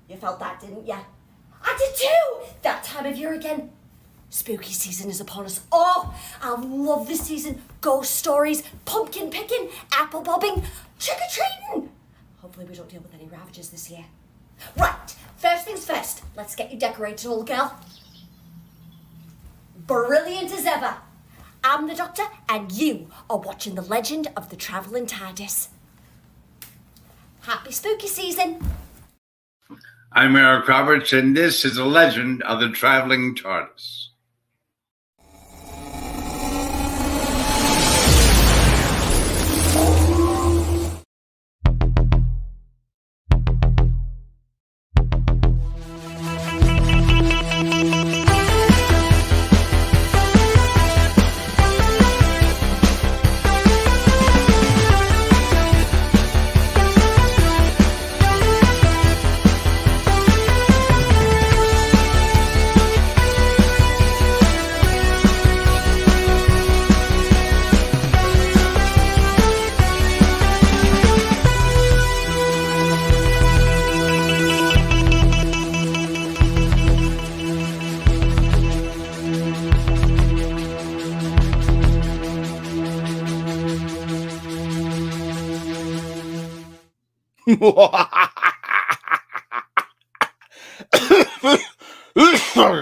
You felt that, didn't you? I did too! That time of year again. Spooky season is upon us. Oh, I love this season. Ghost stories, pumpkin picking, apple bobbing, trick-or-treating. Hopefully we don't deal with any ravages this year. Right, first things first. Let's get you decorated, old girl. Brilliant as ever. I'm the Doctor, and you are watching The Legend of the Traveling TARDIS. Happy spooky season. I'm Eric Roberts, and this is The Legend of the Traveling TARDIS.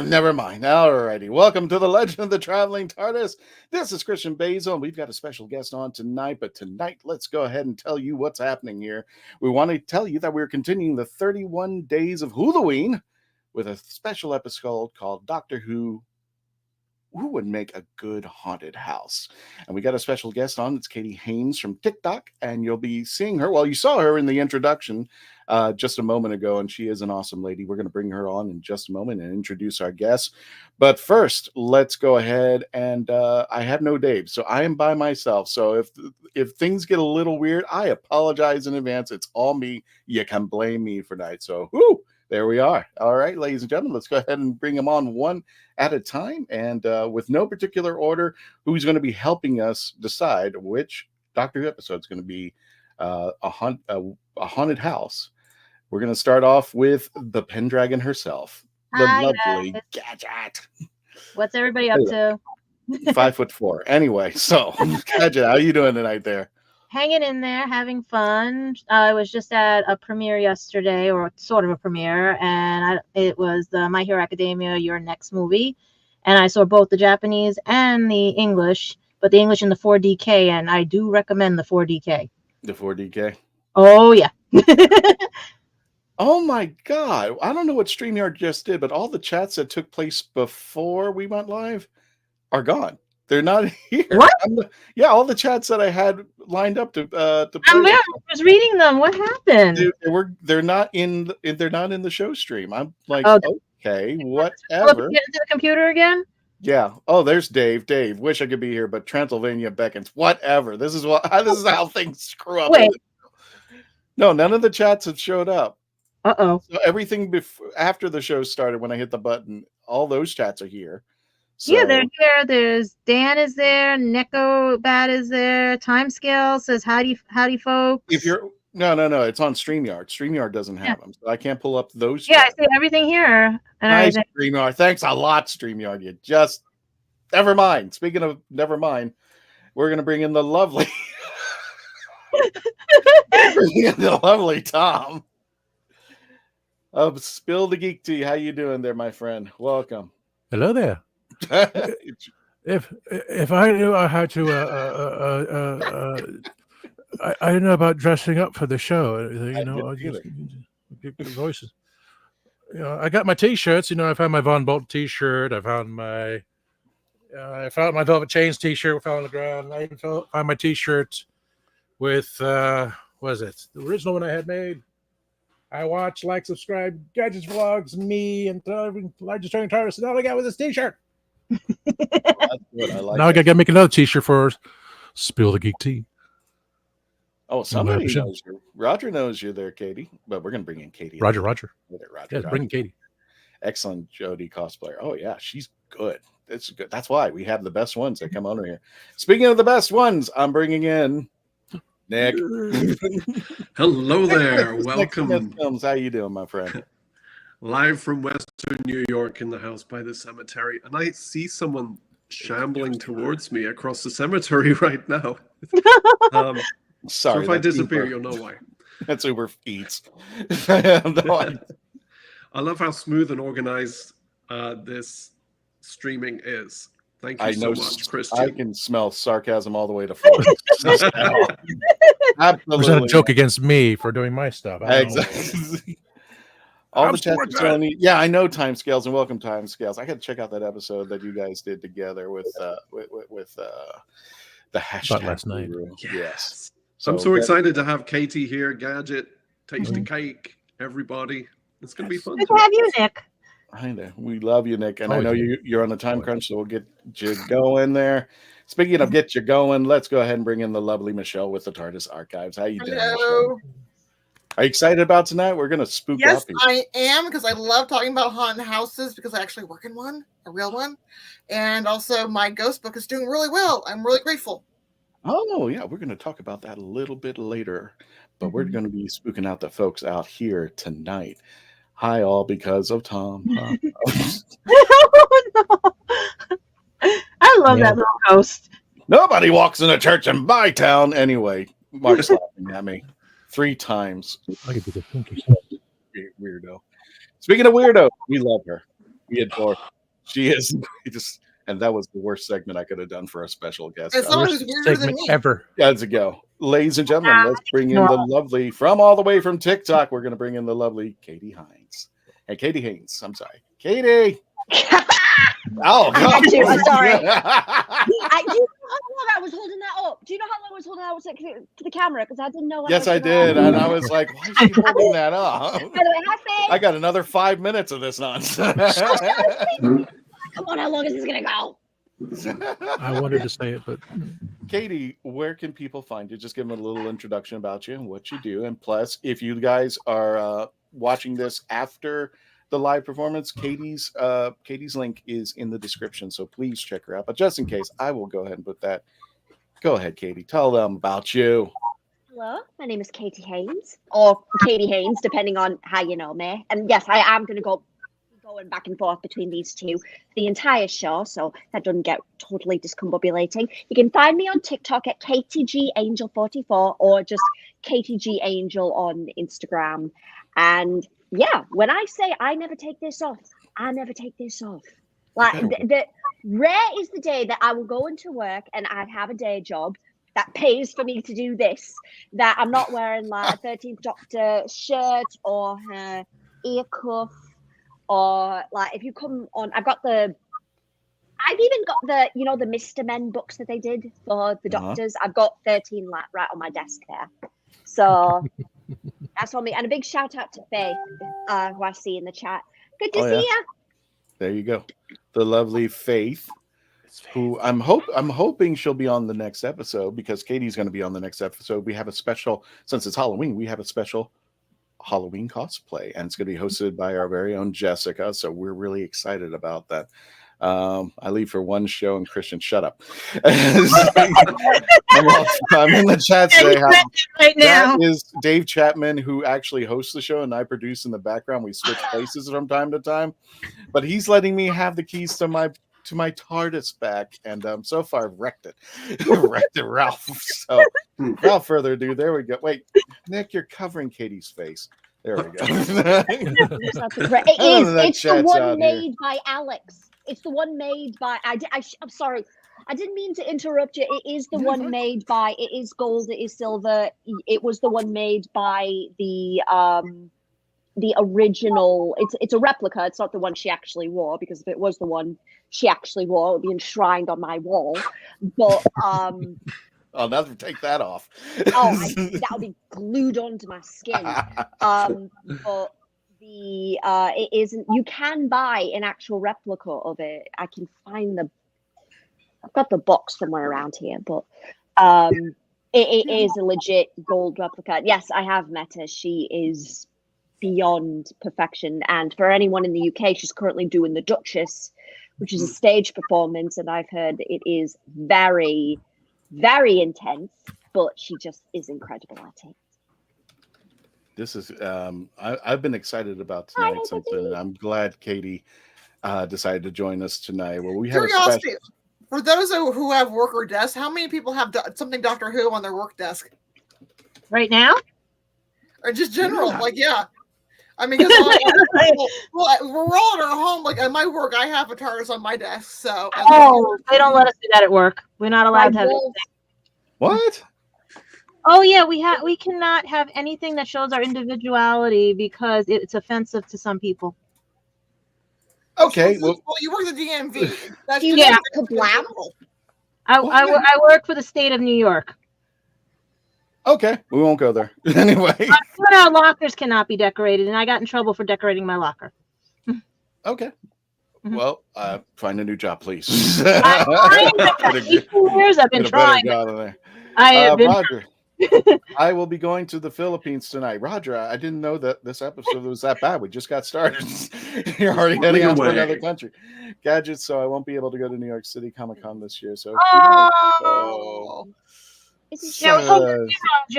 Never mind. Alrighty. Welcome to The Legend of the Traveling TARDIS. This is Christian Basil, and we've got a special guest on tonight. But tonight, let's go ahead and tell you what's happening here. We want to tell you that we're continuing the 31 Days of WHOlloween with a special episode called Doctor Who Would Make a Good Haunted House. And we got a special guest on. It's Katie Haynes from TikTok, and you'll be seeing her. Well, you saw her in the introduction just a moment ago, and she is an awesome lady. We're going to bring her on in just a moment and introduce our guests. But first, let's go ahead and I have no Dave, so I am by myself. So if things get a little weird, I apologize in advance. It's all me. You can blame me for that. So, There we are. All right, ladies and gentlemen, let's go ahead and bring them on one at a time, and with no particular order, who's going to be helping us decide which Doctor Who episode is going to be a haunted house. We're going to start off with the Pendragon herself, the Hi, lovely guys. Gadget. What's everybody up to? 5'4". Anyway, so Gadget, how you doing tonight there? Hanging in there, having fun. I was just at a premiere yesterday, or sort of a premiere, and it was the My Hero Academia Your Next movie. And I saw both the Japanese and the English, but the English in the 4DK, and I do recommend the 4DK. The 4DK? Oh, yeah. Oh my God. I don't know what StreamYard just did, but all the chats that took place before we went live are gone. They're not here. What? Yeah, all the chats that I had lined up to play. I was reading them. What happened? They're not in the show stream. I'm like, Oh, okay, Get whatever. into the computer again? Yeah. Oh, there's Dave. Dave, wish I could be here, but Transylvania beckons. Whatever. This is how things screw up. Wait. No, none of the chats have showed up. Uh-oh. So everything after the show started, when I hit the button, all those chats are here. So, Yeah, they're here. There's Dan is there. Neko Bat is there. Timescale says howdy folks. if you're no, it's on StreamYard. StreamYard doesn't have them, so I can't pull up those. Yeah, I chats. see everything here. And Nice, StreamYard. Thanks a lot, StreamYard. You just never mind. Speaking of never mind, we're gonna bring in the lovely, the lovely Tom. Spill the Geek Tea. How you doing there, my friend? Welcome. Hello there. If I knew I had to, I didn't know about dressing up for the show. I just get good voices. I got my T-shirts. I found my Von Bolt T-shirt. I found my Velvet Chains T-shirt. Fell on the ground. I even found my T-shirt with what was it? The original one I had made. I watch, like, subscribe, Gadgets Vlogs, me, and largest training TARDIS. And all I got was this T-shirt. That's good. I like now I got to make another T-shirt for Spill the Geek Tea. Oh, somebody knows you. Roger knows you there, Katie. But we're gonna bring in Katie. Roger. Roger. Bring Katie. Excellent Jody cosplayer. Oh yeah, she's good. That's good. That's why we have the best ones that come on here. Speaking of the best ones, I'm bringing in Nick. Hello there. Welcome. Films. How you doing, my friend? Live from Western New York in the house by the cemetery. And I see someone shambling towards me across the cemetery right now. Sorry. So if I disappear, you'll know why. That's Uber Eats. I love how smooth and organized this streaming is. Thank you so much, Christian. I can smell sarcasm all the way to Florida. Absolutely. Was that a joke against me for doing my stuff? Exactly. All the chats are only, yeah, I know Timescales, and welcome Timescales. I got to check out that episode that you guys did together with the hashtag last night. Yes. I'm so excited to have Katie here, Gadget, Taste the Cake, everybody. It's going to be fun. Good to have you, Nick. I know. We love you, Nick. And I know you're on a time crunch, so we'll get you going there. Speaking of get you going, let's go ahead and bring in the lovely Michelle with the TARDIS Archives. How you doing, Michelle? Are you excited about tonight? We're going to spook up. Yes, I am, because I love talking about haunted houses, because I actually work in one, a real one. And also my ghost book is doing really well. I'm really grateful. Oh, yeah. We're going to talk about that a little bit later. But we're going to be spooking out the folks out here tonight. Hi, all, because of Tom. Oh, no. I love that little ghost. Nobody walks in a church in my town. Anyway, Mark's laughing at me 3 times. I could be the pinky. Weirdo. Speaking of weirdo, we love her. We adore her. She is just, and that was the worst segment I could have done for a special guest. It's always weirder than me. Ever. Let's go. Ladies and gentlemen, let's bring in the lovely, from all the way from TikTok, we're going to bring in the lovely Katie Hines. Hey, Katie Haynes. I'm sorry. Katie. Oh, I had to. I'm sorry. Do you know how long I was holding that up? Do you know how long I was holding that up to the camera? Because I didn't know. Yes, I did. And I was like, why is she holding that up? By the way, hi, I got another 5 minutes of this nonsense. Come on, how long is this going to go? I wanted to say it, but Katie, where can people find you? Just give them a little introduction about you and what you do. And plus, if you guys are watching this after the live performance, Katie's link is in the description, so please check her out. But just in case, I will go ahead and put that. Go ahead, Katie. Tell them about you. Hello, my name is Katie Haynes, or Katie Haynes, depending on how you know me. And yes, I am going to go going back and forth between these two the entire show, so that doesn't get totally discombobulating. You can find me on TikTok at KTGAngel44 or just KTGAngel on Instagram. And yeah, when I say I never take this off, I never take this off. Like the rare is the day that I will go into work and I have a day job that pays for me to do this, that I'm not wearing like a 13th Doctor shirt or her ear cuff, or like if you come on, I've even got the, the Mr. Men books that they did for the doctors. I've got 13 right on my desk there. So that's on me. And a big shout out to Faith, who I see in the chat. Good to see you. There you go. The lovely Faith, who I'm hoping she'll be on the next episode, because Katie's going to be on the next episode. We have a special, since it's Halloween, we have a special Halloween cosplay, and it's going to be hosted by our very own Jessica. So we're really excited about that. I leave for one show, and Christian, shut up. I'm in the chat today. Right now. That is Dave Chapman, who actually hosts the show, and I produce in the background. We switch places from time to time, but he's letting me have the keys to my TARDIS back, and so far I've wrecked it. Wrecked it, Ralph. So without further ado, there we go. Wait, Nick, you're covering Katie's face. There we go. It's the one made by Alex. It's the one made by. I'm sorry. I didn't mean to interrupt you. It is the one made by. It is gold. It is silver. It was the one made by the original. It's a replica. It's not the one she actually wore, because if it was the one she actually wore, it would be enshrined on my wall. But I'll never take that off. That would be glued onto my skin. But it isn't. You can buy an actual replica of it. I can find I've got the box somewhere around here, but it is a legit gold replica. Yes, I have met her. She is beyond perfection. And for anyone in the UK, she's currently doing The Duchess, which is a stage performance, and I've heard it is very, very intense, but she just is incredible at it. This is I've been excited about tonight something, and I'm glad Katie decided to join us tonight. Well, we have curiosity, for those who have worker desks, how many people have something Doctor Who on their work desk right now, or just general? Yeah. I mean, because we're all at our home. Like at my work, I have a TARDIS on my desk. So they don't let us do that at work. We're not allowed to have anything. What? Oh yeah, we cannot have anything that shows our individuality because it's offensive to some people. Okay, well, you work at the DMV. That's I work for the state of New York. Okay, we won't go there. Anyway. Our lockers cannot be decorated, and I got in trouble for decorating my locker. Okay. Mm-hmm. Well, find a new job, please. 18 years I've been trying. Roger, I will be going to the Philippines tonight. Roger, I didn't know that this episode was that bad. We just got started. You're already heading out to another country. Gadgets, so I won't be able to go to New York City Comic-Con this year. So, Roger,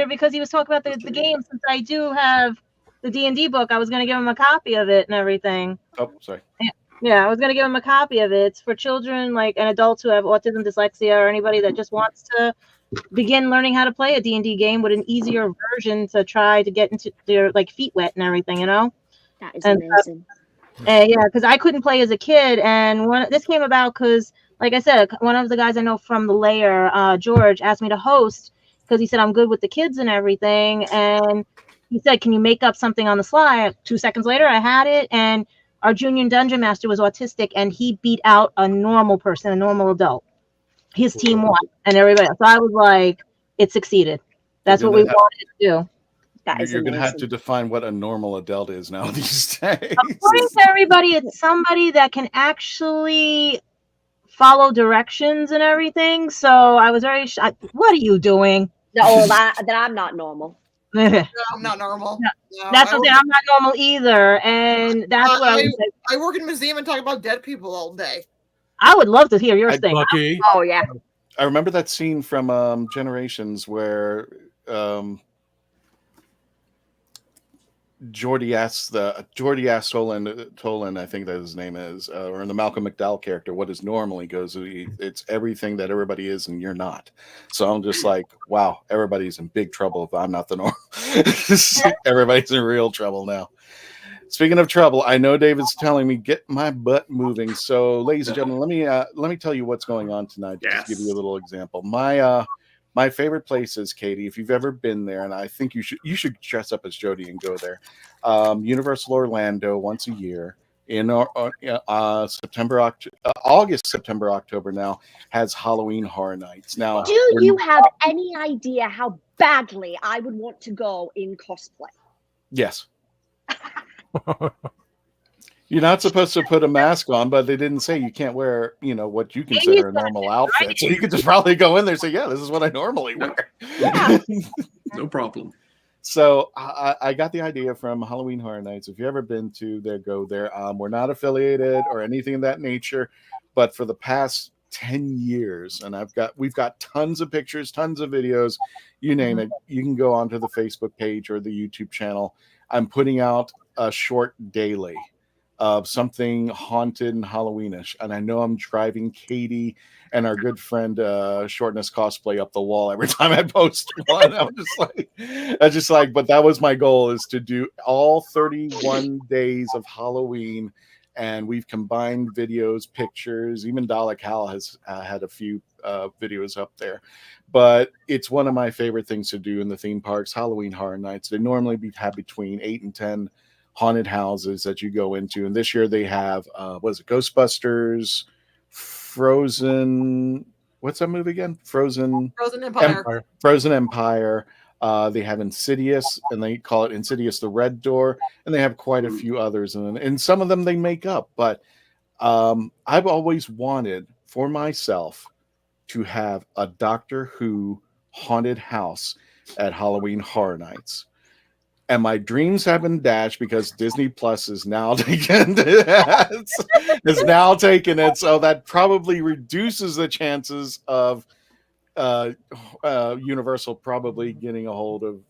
because he was talking about the game. Since I do have the D&D book, I was going to give him a copy of it and everything. Oh, sorry. Yeah, I was going to give him a copy of it. It's for children and adults who have autism, dyslexia, or anybody that just wants to begin learning how to play a D&D game with an easier version to try to get into their feet wet and everything, That is amazing. Yeah, because I couldn't play as a kid, and this came about because, like I said, one of the guys I know from the lair, George, asked me to host because he said I'm good with the kids and everything, and he said, "Can you make up something on the sly?" 2 seconds later, I had it, and our junior dungeon master was autistic, and he beat out a normal person, a normal adult. His team won, and everybody. So I was like, "It succeeded." That's what we wanted to do. You're going to have to define what a normal adult is now these days. According to everybody, it's somebody that can actually follow directions and everything. So I was very shocked. What are you doing? No, that I'm not normal. No, I'm not normal. No, That's what I'm saying. I'm not normal either, and that's what I was saying. I work in a museum and talk about dead people all day. I would love to hear your thing. Bucky. Oh yeah. I remember that scene from Generations where Geordie asks Tolan, I think that his name is, or in the Malcolm McDowell character, what is normal? He goes, it's everything that everybody is and you're not. So I'm just like, wow, everybody's in big trouble if I'm not the norm. Everybody's in real trouble now. Speaking of trouble, I know David's telling me get my butt moving. So, ladies and gentlemen, let me tell you what's going on tonight. Yes. Just give you a little example. My favorite place is, Katie, if you've ever been there, and I think you should dress up as Jody and go there. Universal Orlando once a year in August, September, October now has Halloween Horror Nights. Now, do you have any idea how badly I would want to go in cosplay? Yes. You're not supposed to put a mask on, but they didn't say you can't wear, what you consider a normal outfit. So you could just probably go in there and say, yeah, this is what I normally wear. Yeah. No problem. So I got the idea from Halloween Horror Nights. If you've ever been to there, go there. We're not affiliated or anything of that nature, but for the past 10 years, and we've got tons of pictures, tons of videos, you name it. You can go onto the Facebook page or the YouTube channel. I'm putting out a short daily of something haunted and Halloweenish, and I know I'm driving Katie and our good friend Shortness Cosplay up the wall every time I post one. I'm just like, but that was my goal, is to do all 31 days of Halloween, and we've combined videos, pictures. Even DALEKHAL has had a few videos up there, but it's one of my favorite things to do in the theme parks. Halloween Horror Nights, they normally have between 8 and 10 haunted houses that you go into, and this year they have Ghostbusters, Frozen, what's that movie again? Frozen Empire. Frozen Empire. They have Insidious, and they call it Insidious the Red Door, and they have quite a few others, and some of them they make up, but I've always wanted for myself to have a Doctor Who haunted house at Halloween Horror Nights. And my dreams have been dashed because Disney Plus is now taking it. So that probably reduces the chances of Universal probably getting a hold of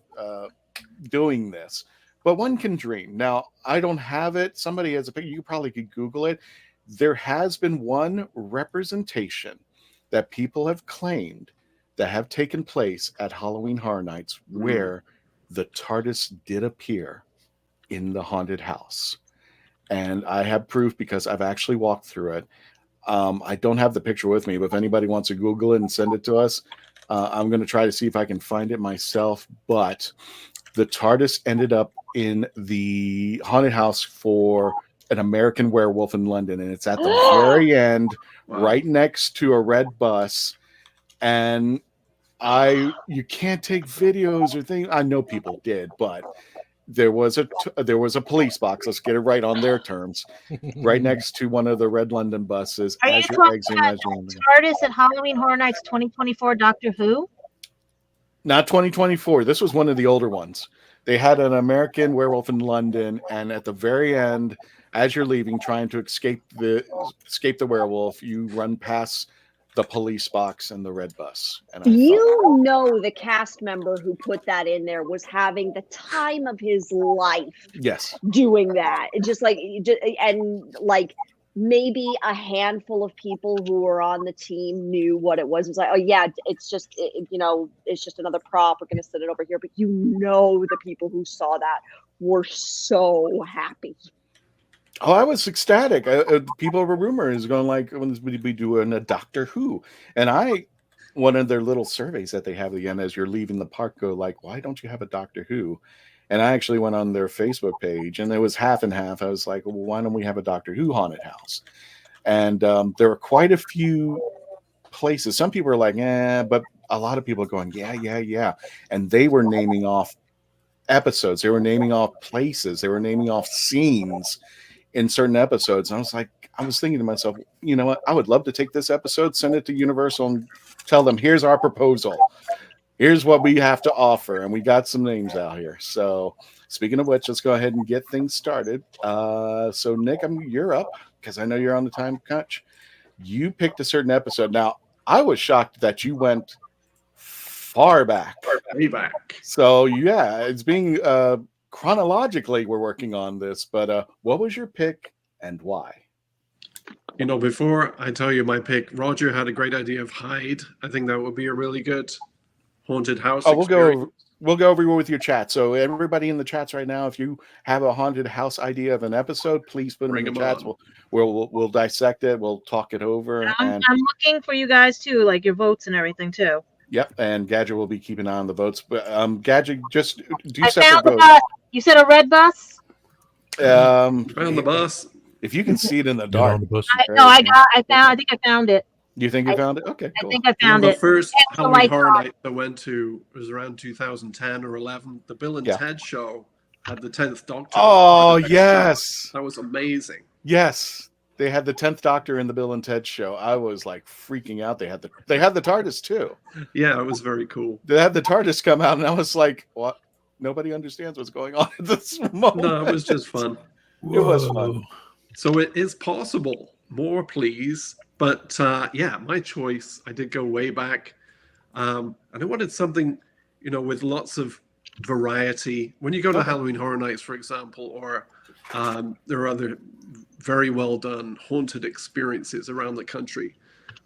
doing this. But one can dream. Now, I don't have it. Somebody has a picture. You probably could Google it. There has been one representation that people have claimed that have taken place at Halloween Horror Nights where the TARDIS did appear in the haunted house. And I have proof because I've actually walked through it. I don't have the picture with me, but if anybody wants to Google it and send it to us, I'm going to try to see if I can find it myself. But the TARDIS ended up in the haunted house for an American Werewolf in London, and it's at the very end, right next to a red bus. And you can't take videos or things. I know people did, but there was a police box. Let's get it right on their terms, right next to one of the red London buses. Are you talking about TARDIS at Halloween Horror Nights 2024 Doctor Who? Not 2024. This was one of the older ones. They had an American Werewolf in London, and at the very end, as you're leaving, trying to escape the werewolf, you run past the police box and the red bus. And the cast member who put that in there was having the time of his life. Yes, doing that. Maybe a handful of people who were on the team knew what it was. It was like, oh yeah, it's just it's just another prop. We're going to set it over here. But the people who saw that were so happy. Oh, I was ecstatic. People were rumors going like, when would be doing a Doctor Who? And one of their little surveys that they have again as you're leaving the park, go like, why don't you have a Doctor Who? And I actually went on their Facebook page, and it was half and half. I was like, well, why don't we have a Doctor Who haunted house? And there were quite a few places. Some people were like, but a lot of people are going, yeah. And they were naming off episodes. They were naming off places. They were naming off scenes in certain episodes. And I was thinking to myself, you know what? I would love to take this episode, send it to Universal, and tell them, here's our proposal. here's what we have to offer, and we got some names out here. So, speaking of which, let's go ahead and get things started. So, Nick, you're up because I know you're on the time crunch. You picked a certain episode. Now, I was shocked that you went far back. Way back. So, yeah, it's being chronologically we're working on this, but what was your pick and why? You know, before I tell you my pick, Roger had a great idea of Hyde. I think that would be a really good haunted house. Oh, we'll go over with your chat. So everybody in the chats right now, if you have a haunted house idea of an episode, please put them in the chats. We'll dissect it. We'll talk it over. I'm looking for you guys too, like your votes and everything too. Yep, and Gadget will be keeping an eye on the votes. But Gadget, just do I separate found votes. You said a red bus? Found the bus. If you can see it in the dark. I think I found it. You think you found it? Okay, cool. I think I found The it. first It's the Halloween white Horror car. Night I went to was around 2010 or 11. The Bill and Ted show had the 10th Doctor. Oh, yes. That was amazing. Yes. They had the 10th Doctor in the Bill and Ted show. I was like freaking out. They had the TARDIS too. Yeah, it was very cool. They had the TARDIS come out, and I was like, what? Nobody understands what's going on at this moment. No, it was just fun. It was fun. So it is possible. More, please. But yeah, my choice, I did go way back. And I wanted something, you know, with lots of variety. When you go to Halloween Horror Nights, for example, or there are other very well done haunted experiences around the country.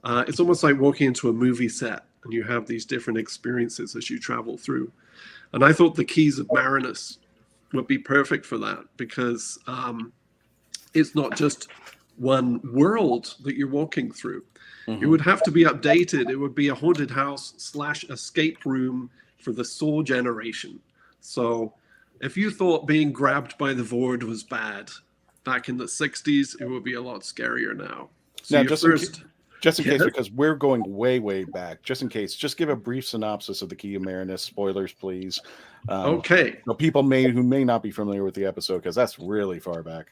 It's almost like walking into a movie set and you have these different experiences as you travel through. And I thought the Keys of Marinus would be perfect for that because it's not just one world that you're walking through. It would have to be updated. It would be a haunted house / escape room for the soul generation. So if you thought being grabbed by the Void was bad back in the 60s, it would be a lot scarier now. So now, just in case, because we're going way, way back, just in case, just give a brief synopsis of the Key of Marinus. Spoilers, please. Okay. So people who may not be familiar with the episode, because that's really far back.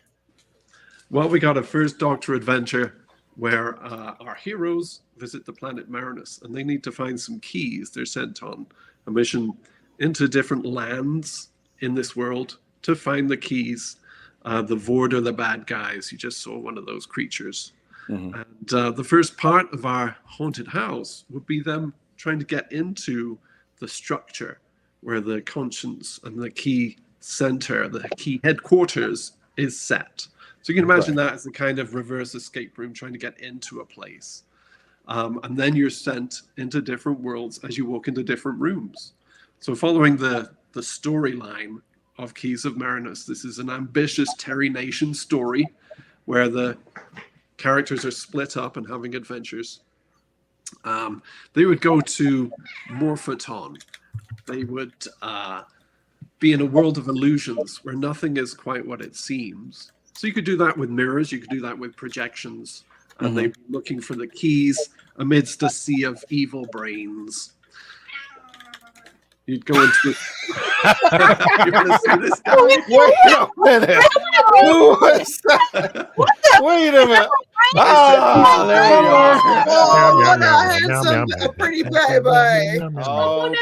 Well, we got a first Doctor adventure where our heroes visit the planet Marinus, and they need to find some keys. They're sent on a mission into different lands in this world to find the keys. The Void are the bad guys. You just saw one of those creatures. And the first part of our haunted house would be them trying to get into the structure where the conscience and the key center, the key headquarters is set. So you can imagine that as the kind of reverse escape room trying to get into a place. And then you're sent into different worlds as you walk into different rooms. So following the storyline of Keys of Marinus, this is an ambitious Terry Nation story where the characters are split up and having adventures. They would go to Morphoton. They would be in a world of illusions where nothing is quite what it seems. So you could do that with mirrors, you could do that with projections, and they'd be looking for the keys amidst a sea of evil brains. You'd go into it. You want to see this guy? Wait a minute. Who was that? Wait a minute. Ah, there you are. Oh, what a handsome, pretty baby.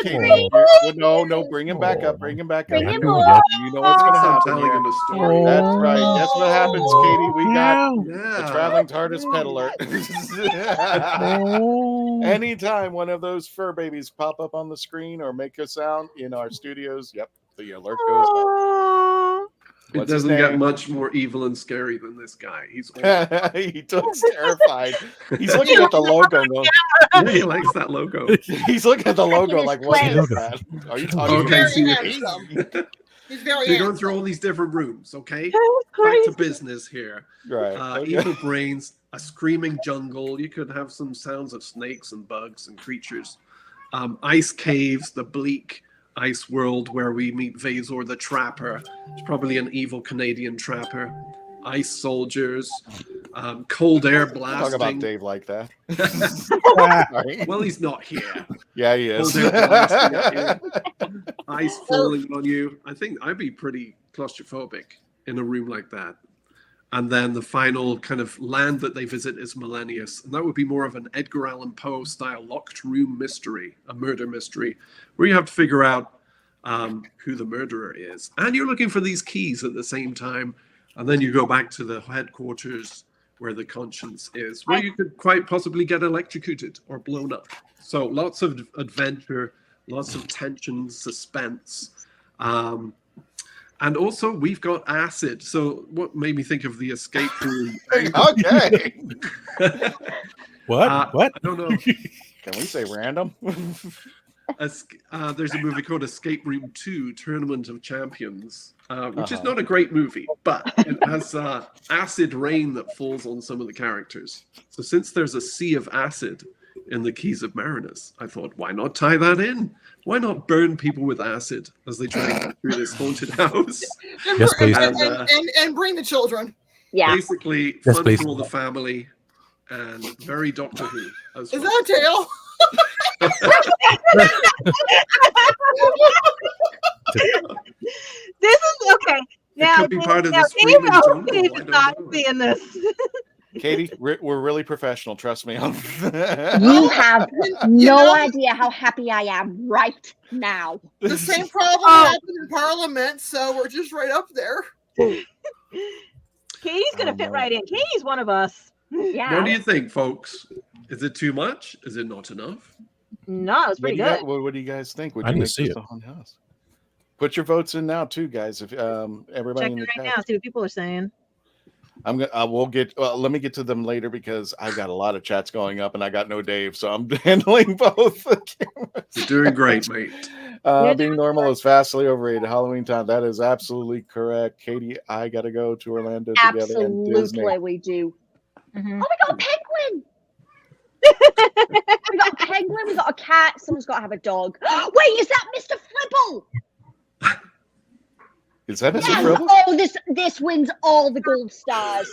Okay. No, bring him back up. Bring him back up. Bring him You know up. what's going to I'm happen telling here. him a story. That's right. Guess what happens, Katie? We got Yeah. the Traveling TARDIS peddler. Anytime one of those fur babies pop up on the screen or make a sound in our studios, yep, the alert goes up. It What's his doesn't get name? much more evil and scary than this guy. He's awesome. He looks terrified. He's looking at the logo. Yeah, he likes that logo. He's looking at the logo his like, what place. is that? Are you talking Okay, about so you- He's very You're going handsome. through all these different rooms, okay? That was Back to crazy. business here. right? Okay. Evil brains, a screaming jungle. You could have some sounds of snakes and bugs and creatures. Ice caves, the bleak ice world where we meet Vazor the Trapper. It's probably an evil Canadian trapper. Ice soldiers, cold air Talk blasting. about Dave like that. Sorry. Well, he's not here. Yeah, he is. Cold air blasting at you. Ice falling on you. I think I'd be pretty claustrophobic in a room like that. And then the final kind of land that they visit is Millennius. And that would be more of an Edgar Allan Poe style locked room mystery, a murder mystery, where you have to figure out who the murderer is. And you're looking for these keys at the same time. And then you go back to the headquarters where the conscience is, where you could quite possibly get electrocuted or blown up. So lots of adventure, lots of tension, suspense. And also, we've got acid. So what made me think of the escape room? Okay. What? What? I don't know. Can we say random? There's a movie called Escape Room 2, Tournament of Champions, which is not a great movie, but it has acid rain that falls on some of the characters. So since there's a sea of acid in the Keys of Marinus, I thought, why not tie that in? Why not burn people with acid as they try to get through this haunted house? Yes, please. And bring the children. Yeah. Basically, Yes, fun please. for all the family and very Doctor Who. As Is well. that a tail? This is okay. Now, could be part of the now screaming Gabriel jungle, is I don't not know. seeing this. Katie, we're really professional. Trust me. You have no idea how happy I am right now. The same problem happened in Parliament, so we're just right up there. Katie's gonna fit right in. Katie's one of us. Yeah. What do you think, folks? Is it too much? Is it not enough? No, it's pretty good. What do you guys think? Would I you need to make see this it. a haunted house? Put your votes in now too, guys. If everybody Check in the it right chat. now. See what people are saying. I'm gonna. We'll get. Well, let me get to them later because I've got a lot of chats going up, and I got no Dave, so I'm handling both the cameras. You're doing great, mate. Being normal is vastly overrated. Halloween time. That is absolutely correct, Katie. I gotta go to Orlando together and Disney. Absolutely, we do. Mhm. Oh, we got a penguin. We got a penguin. We got a cat. Someone's got to have a dog. Wait, is that Mr. Fribble? Is that Mr. Yes. Fribble? Oh, this wins all the gold stars.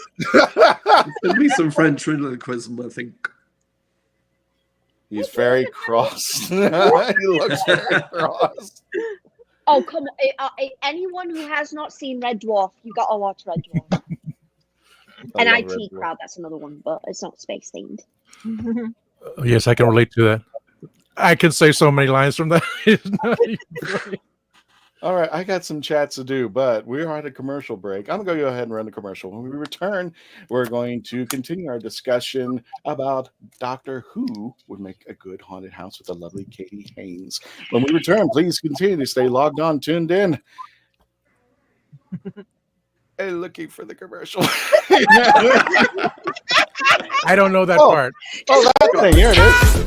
There'll be some French ventriloquism, I think. He's very cross. He looks very cross. Oh, come on. Anyone who has not seen Red Dwarf, you got to watch Red Dwarf. I An love IT Red Dwarf. crowd, that's another one, but it's not space themed. Yes, I can relate to that. I can say so many lines from that. It's not even funny. All right, I got some chats to do, but we are at a commercial break. I'm going to go ahead and run the commercial. When we return, we're going to continue our discussion about Doctor Who would make a good haunted house with the lovely Katie Haynes. When we return, please continue to stay logged on, tuned in, and looking for the commercial. I don't know that Oh. part. Oh, that thing. Here it is.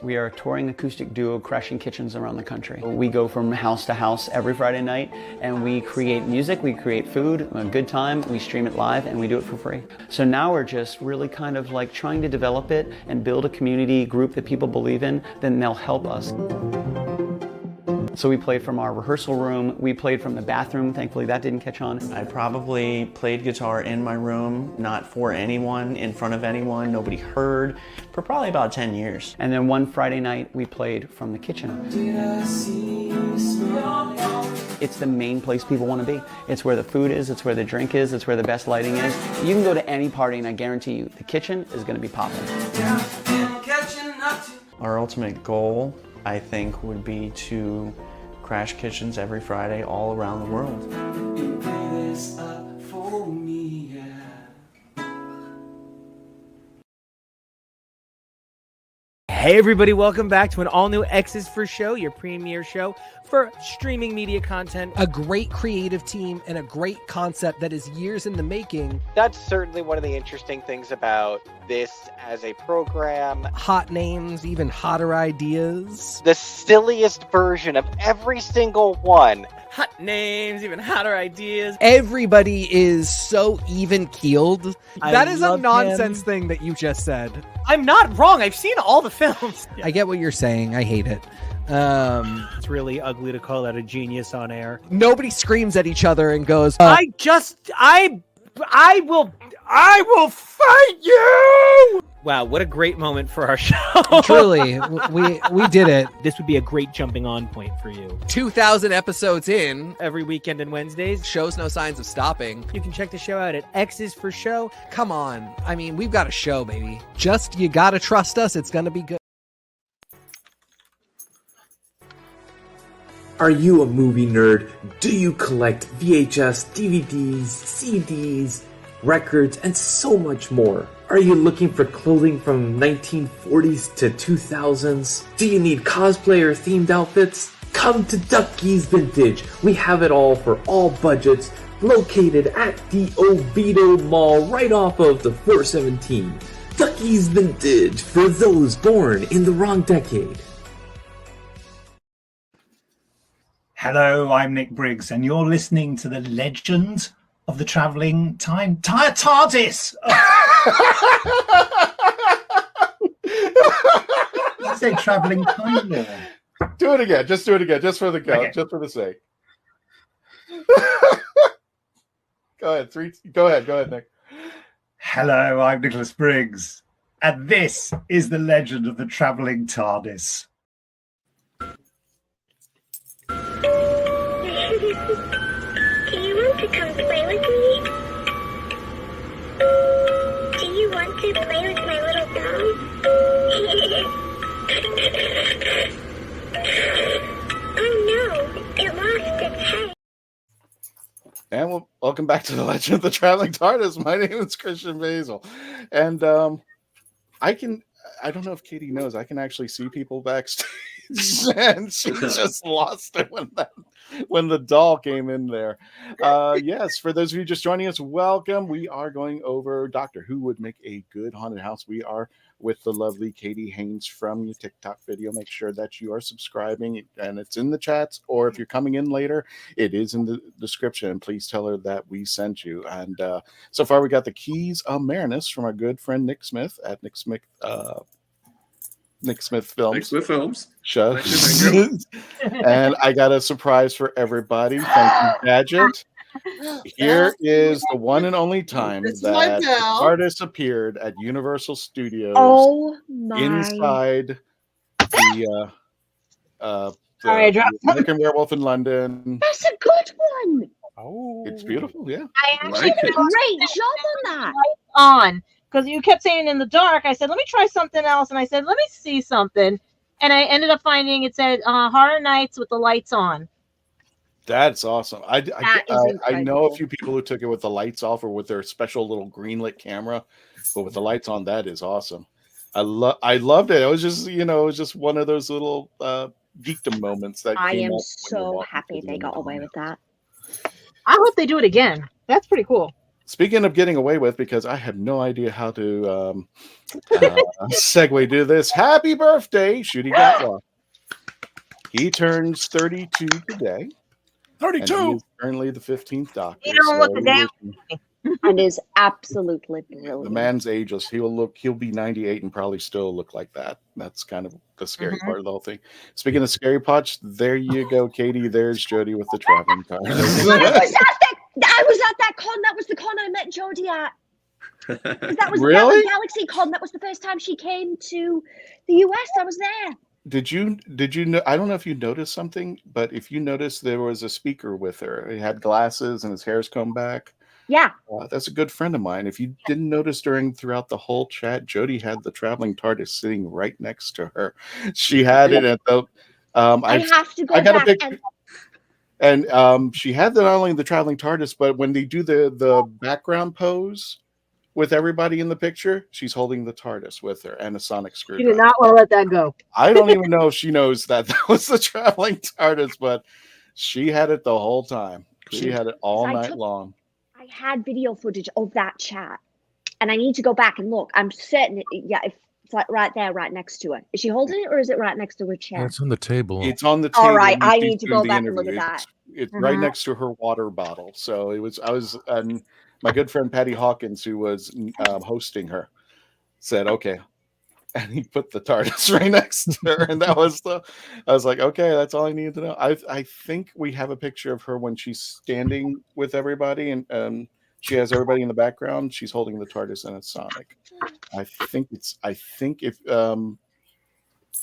We are a touring acoustic duo crashing kitchens around the country. We go from house to house every Friday night and we create music, we create food, a good time, we stream it live and we do it for free. So now we're just really kind of like trying to develop it and build a community group that people believe in, then they'll help us. So we played from our rehearsal room, we played from the bathroom, thankfully that didn't catch on. I probably played guitar in my room, not for anyone, in front of anyone, nobody heard, for probably about 10 years. And then one Friday night we played from the kitchen. It's the main place people want to be. It's where the food is, it's where the drink is, it's where the best lighting is. You can go to any party and I guarantee you the kitchen is going to be popping. Our ultimate goal, I think, would be to crash kitchens every Friday all around the world. Hey everybody, welcome back to an all-new X's for Show, your premiere show for streaming media content. A great creative team and a great concept that is years in the making. That's certainly one of the interesting things about this as a program. Hot names, even hotter ideas. The silliest version of every single one. Hot names, even hotter ideas. Everybody is so even-keeled. That is a love nonsense him. thing that you just said. I'm not wrong. I've seen all the films. I get what you're saying. I hate it. It's really ugly to call that a genius on air. Nobody screams at each other and goes, I will fight you. Wow, what a great moment for our show. Truly, we did it. This would be a great jumping on point for you. 2,000 episodes in. Every weekend and Wednesdays. Shows no signs of stopping. You can check the show out at X is for Show. Come on. I mean, we've got a show, baby. Just, you gotta trust us. It's gonna be good. Are you a movie nerd? Do you collect VHS, DVDs, CDs, records, and so much more? Are you looking for clothing from 1940s to 2000s? Do you need cosplay or themed outfits? Come to Ducky's Vintage. We have it all for all budgets, located at the Oviedo Mall right off of the 417. Ducky's Vintage for those born in the wrong decade. Hello, I'm Nick Briggs, and you're listening to the Legend of the Traveling TARDIS. I said Traveling Time Lord. Do it again. Just do it again. Just for the count. Okay. Just for the sake. Go ahead, Nick. Hello, I'm Nicholas Briggs, and this is the Legend of the Traveling TARDIS. Do you want to come play with me? Do you want to play with my little dog? Oh no, it lost its head. And welcome back to the Legend of the Traveling TARDIS. My name is Christian Basil. And I don't know if Katie knows, I can actually see people backstage. And she just lost it when the doll came in there. Yes, for those of you just joining us, welcome. We are going over Doctor Who Would Make a Good Haunted House. We are with the lovely Katie Haynes from your TikTok video. Make sure that you are subscribing, and it's in the chats, or if you're coming in later, it is in the description. And please tell her that we sent you. And so far, we got the Keys of Marinus from our good friend Nick Smith at Nick Smith Films. Nick Smith Films. And I got a surprise for everybody. Thank you, Gadget. Here is the one and only time that the artist appeared at Universal Studios. Oh my! Inside the American Werewolf in London. That's a good one. Oh, it's beautiful. Yeah, I actually did a great job on that. On because you kept saying in the dark. I said, let me try something else, and I said, let me see something, and I ended up finding it said Horror Nights with the lights on. That's awesome. I know a few people who took it with the lights off or with their special little green lit camera, but with the lights on, that is awesome. I loved it. It was just one of those little geekdom moments that I am so happy they got away with that. I hope they do it again. That's pretty cool. Speaking of getting away with, because I have no idea how to segue to this. Happy birthday, Shooty Gatwa. He turns 32 today. 32. And he is currently the 15th Doctor. You don't look a damn. And is absolutely brilliant. The man's ageless. He'll be 98 and probably still look like that. That's kind of the scary part of the whole thing. Speaking of scary pots, there you go, Katie. There's Jody with the traveling car. I was at that con. That was the con I met Jodie at. That was really? the Galaxy Con. That was the first time she came to the US. I was there. Did you know? I don't know if you noticed something, but if you noticed, there was a speaker with her. He had glasses and his hair's combed back. Yeah. That's a good friend of mine. If you didn't notice throughout the whole chat, Jodie had the traveling TARDIS sitting right next to her. She had it at the. I have to go back and she had not only the traveling TARDIS, but when they do the background pose with everybody in the picture, she's holding the TARDIS with her and a sonic screwdriver. You did not want to let that go. I don't even know if she knows that was the traveling TARDIS, but she had it the whole time. She had it all night long. I had video footage of that chat, and I need to go back and look. I'm certain, it's like right there, right next to her. Is she holding it, or is it right next to her chair? It's on the table. It's on the table. All right, I need to go back and look at that. It's right next to her water bottle. So my good friend Patty Hawkins, who was hosting her, said, okay. And he put the TARDIS right next to her. And I was like, okay, that's all I needed to know. I think we have a picture of her when she's standing with everybody. And She has everybody in the background. She's holding the TARDIS and it's Sonic. I think if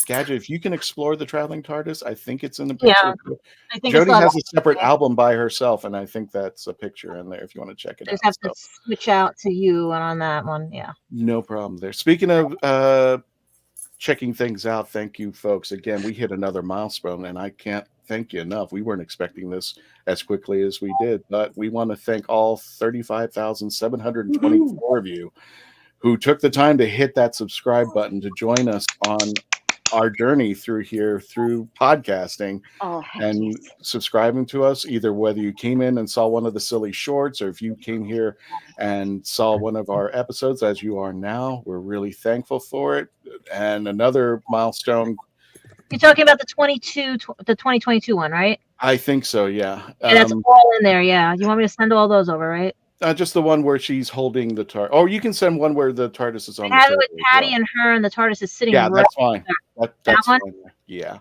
Gadget, if you can explore the traveling TARDIS, I think it's in the picture. Yeah, I think Jody it's has a separate album by herself, and I think that's a picture in there if you want to check it I just out. have to switch out to you on that one. Yeah. No problem there. Speaking of checking things out, thank you, folks. Again, we hit another milestone, and I can't thank you enough. We weren't expecting this as quickly as we did, but we want to thank all 35,724 of you who took the time to hit that subscribe button to join us on our journey through podcasting and subscribing to us, either whether you came in and saw one of the silly shorts or if you came here and saw one of our episodes as you are now. We're really thankful for it. And another milestone. You're talking about the 2022 one, right? I think so, yeah. And that's all in there, yeah. You want me to send all those over, right? Just the one where she's holding the TARDIS. Oh, you can send one where the TARDIS is on I have it with Patty and her, and the TARDIS is sitting Yeah, right that's fine. That's one? fine. Yeah.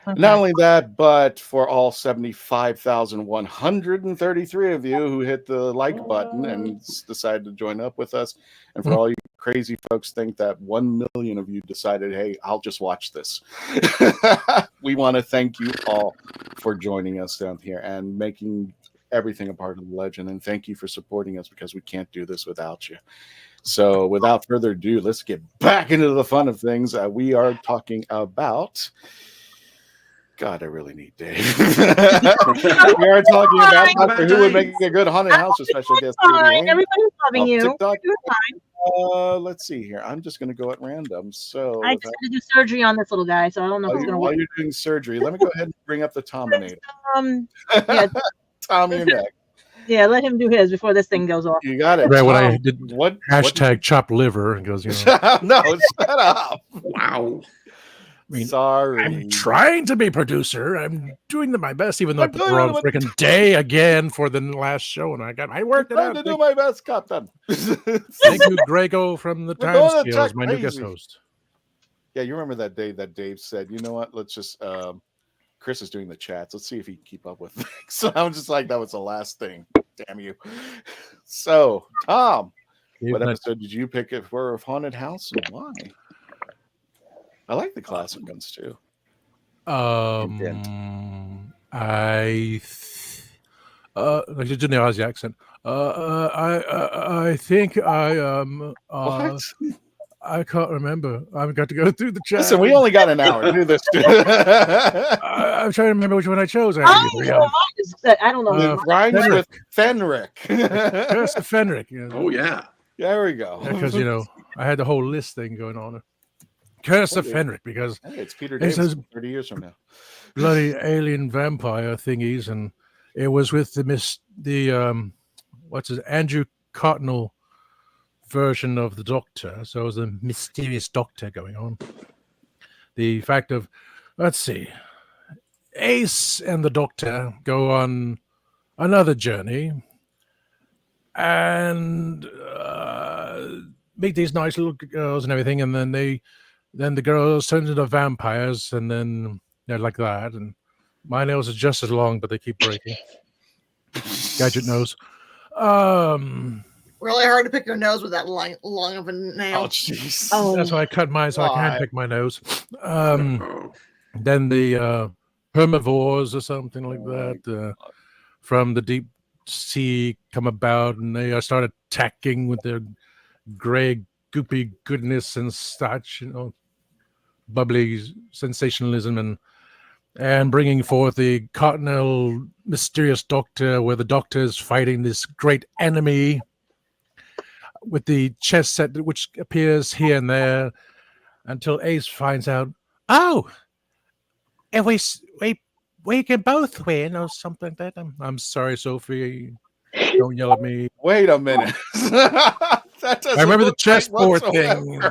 Okay. Not only that, but for all 75,133 of you who hit the like button and decided to join up with us, and for all you crazy folks think that 1 million of you decided, hey, I'll just watch this. We want to thank you all for joining us down here and making everything a part of the legend, and thank you for supporting us because we can't do this without you. So without further ado, let's get back into the fun of things. We are talking about God, I really need Dave. We are talking about Doctor Who would make a good haunted house, a special guest. Everybody's loving you. TikTok. Let's see here. I'm just going to go at random. So I had to do surgery on this little guy, so I don't know if it's going to work. While you're doing surgery, let me go ahead and bring up the Tominator. Yeah. Tom, your neck. Yeah, let him do his before this thing goes off. You got it. Right when Tom, I did hashtag chopped liver and goes, no, shut up. Wow. I mean, sorry. I'm trying to be producer. I'm doing my best, even though I put the wrong freaking day again for the last show, and I worked it out. To do my best, Captain. Thank you, Grego from the Time Scales, my new guest host. Yeah, you remember that day that Dave said, you know what? Let's just Chris is doing the chats. Let's see if he can keep up with things. So I was just like, that was the last thing. Damn you. So, Tom, what episode did you pick for a haunted house and why? I like the classic ones too. I just did the Aussie accent. I think What? I can't remember. I've got to go through the chat. Listen, we only got an hour. Do this. I'm trying to remember which one I chose. I don't know. It rhymes with Fenric. Curse of Fenric. You know. Oh, yeah. There we go. Because, I had the whole list thing going on. Curse of Fenric, because hey, it's Peter Davis 30 years from now. Bloody alien vampire thingies, and it was with Andrew Cotnell version of the Doctor, so it was a mysterious Doctor going on. The fact of, let's see, Ace and the Doctor go on another journey and meet these nice little girls and everything, and then the girls turn into vampires, and then they're like that, and my nails are just as long, but they keep breaking. Gadget nose. Really hard to pick your nose with that long of a nail. Oh, jeez. Oh. That's why I cut mine, so I can't pick my nose. Then the herbivores or something like that from the deep sea come about, and they start attacking with their gray, goopy goodness and such, bubbly sensationalism, and bringing forth the Cottonelle mysterious Doctor, where the Doctor is fighting this great enemy with the chess set, which appears here and there, until Ace finds out, if we can both win, or something like that. I'm sorry, Sophie. Don't yell at me. Wait a minute. I remember the chessboard thing.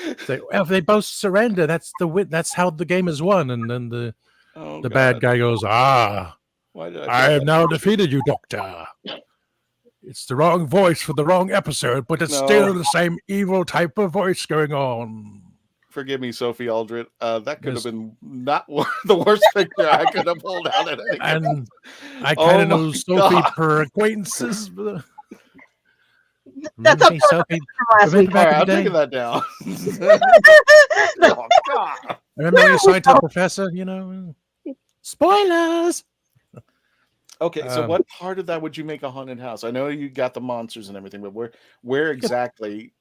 If they both surrender, that's the win. That's how the game is won. And then the bad guy goes, I have now defeated you, Doctor. It's the wrong voice for the wrong episode, but it's still the same evil type of voice going on. Forgive me, Sophie Aldred. That could have been not the worst picture I could have pulled out at any And I kind of know Sophie per acquaintances. That's up Hey, to Sophie, last week. All back right, I'm in the taking day. that down. Oh, God. Remember when you signed to the professor? Spoilers. Okay, so Um, what part of that would you make a haunted house? I know you got the monsters and everything, but where exactly,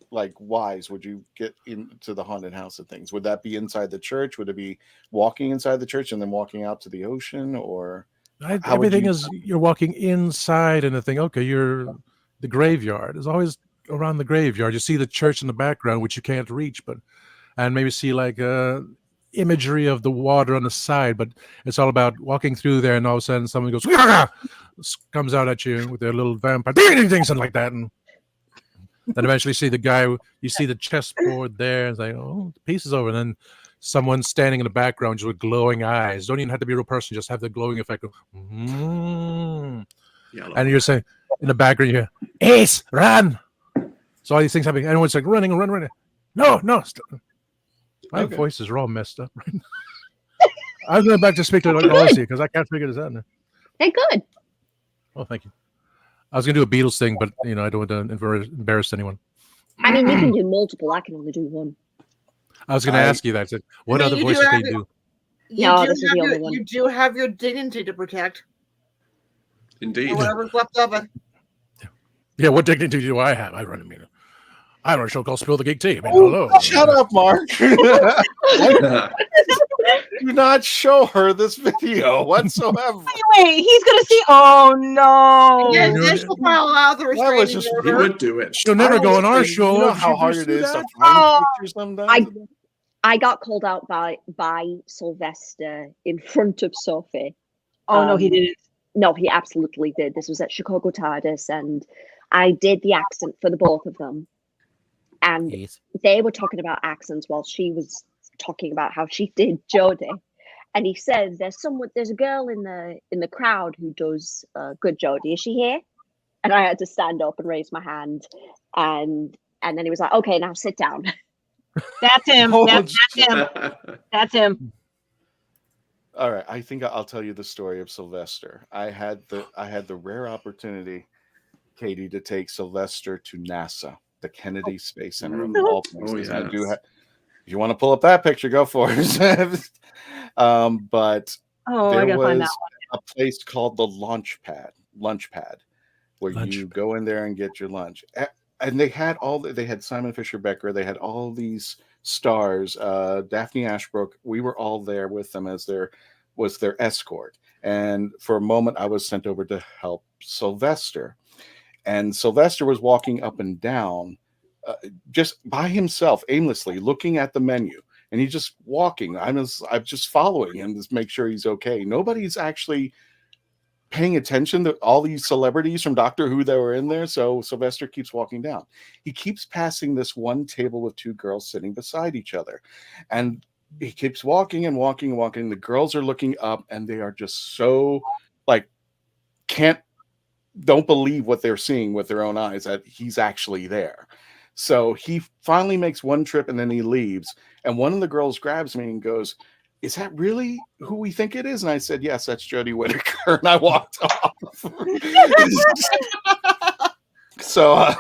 like, wise would you get into the haunted house of things? Would that be inside the church? Would it be walking inside the church and then walking out to the ocean, or how would Everything you? is you're walking inside and the thing. Okay, you're the graveyard. It's always around the graveyard. You see the church in the background, which you can't reach, and maybe see like imagery of the water on the side. But it's all about walking through there, and all of a sudden someone goes comes out at you with their little vampire something like that, and then eventually see the guy. You see the chessboard there. It's like, oh, the piece is over, and then someone standing in the background just with glowing eyes. Don't even have to be a real person. Just have the glowing effect of, and you're saying in the background, you hear, Ace, run. So all these things happening. Everyone's like running. No. My voices are all messed up right now. I'm going back to speak to Lucy because I can't figure this out now. They're good. Oh, thank you. I was going to do a Beatles thing, but I don't want to embarrass anyone. I mean, you can do multiple. I can only do one. I was going to ask you that. What other voices do you do? No, this is the only one. You do have your dignity to protect. Indeed. Or whatever's left of it. Yeah, what dignity do I have? I run a show called Spill the Geek Tea. I mean, hello. Shut up, Mark. Do not show her this video whatsoever. Wait, he's gonna see. Oh no! Yeah, this will file out the restraining order. He would do it. She'll never go on our show. You know if how she hard just it do is to that? find pictures sometimes. I got called out by Sylvester in front of Sophie. Oh no, he didn't. No, he absolutely did. This was at Chicago TARDIS, and I did the accent for the both of them. And they were talking about accents while she was talking about how she did Jodie. And he said, "There's a girl in the crowd who does good Jodie. Is she here?" And I had to stand up and raise my hand, and then he was like, "Okay, now sit down." That's him. That's him. That's him. All right, I think I'll tell you the story of Sylvester. I had the rare opportunity, Katie, to take Sylvester to NASA, the Kennedy Space Center of all places. I do have. If you want to pull up that picture, go for it. But there was a place called the Lunch Pad, where you go in there and get your lunch. And they had Simon Fisher Becker. They had all these stars. Daphne Ashbrook. We were all there with them as their escort. And for a moment, I was sent over to help Sylvester. And Sylvester was walking up and down, just by himself, aimlessly, looking at the menu. And he's just walking. I'm just following him to make sure he's okay. Nobody's actually paying attention to all these celebrities from Doctor Who that were in there. So Sylvester keeps walking down. He keeps passing this one table with two girls sitting beside each other. And he keeps walking and walking and walking. The girls are looking up and they are just so don't believe what they're seeing with their own eyes, that he's actually there. So he finally makes one trip and then he leaves. And one of the girls grabs me and goes, "Is that really who we think it is?" And I said, "Yes, that's Jodie Whittaker." And I walked off. So,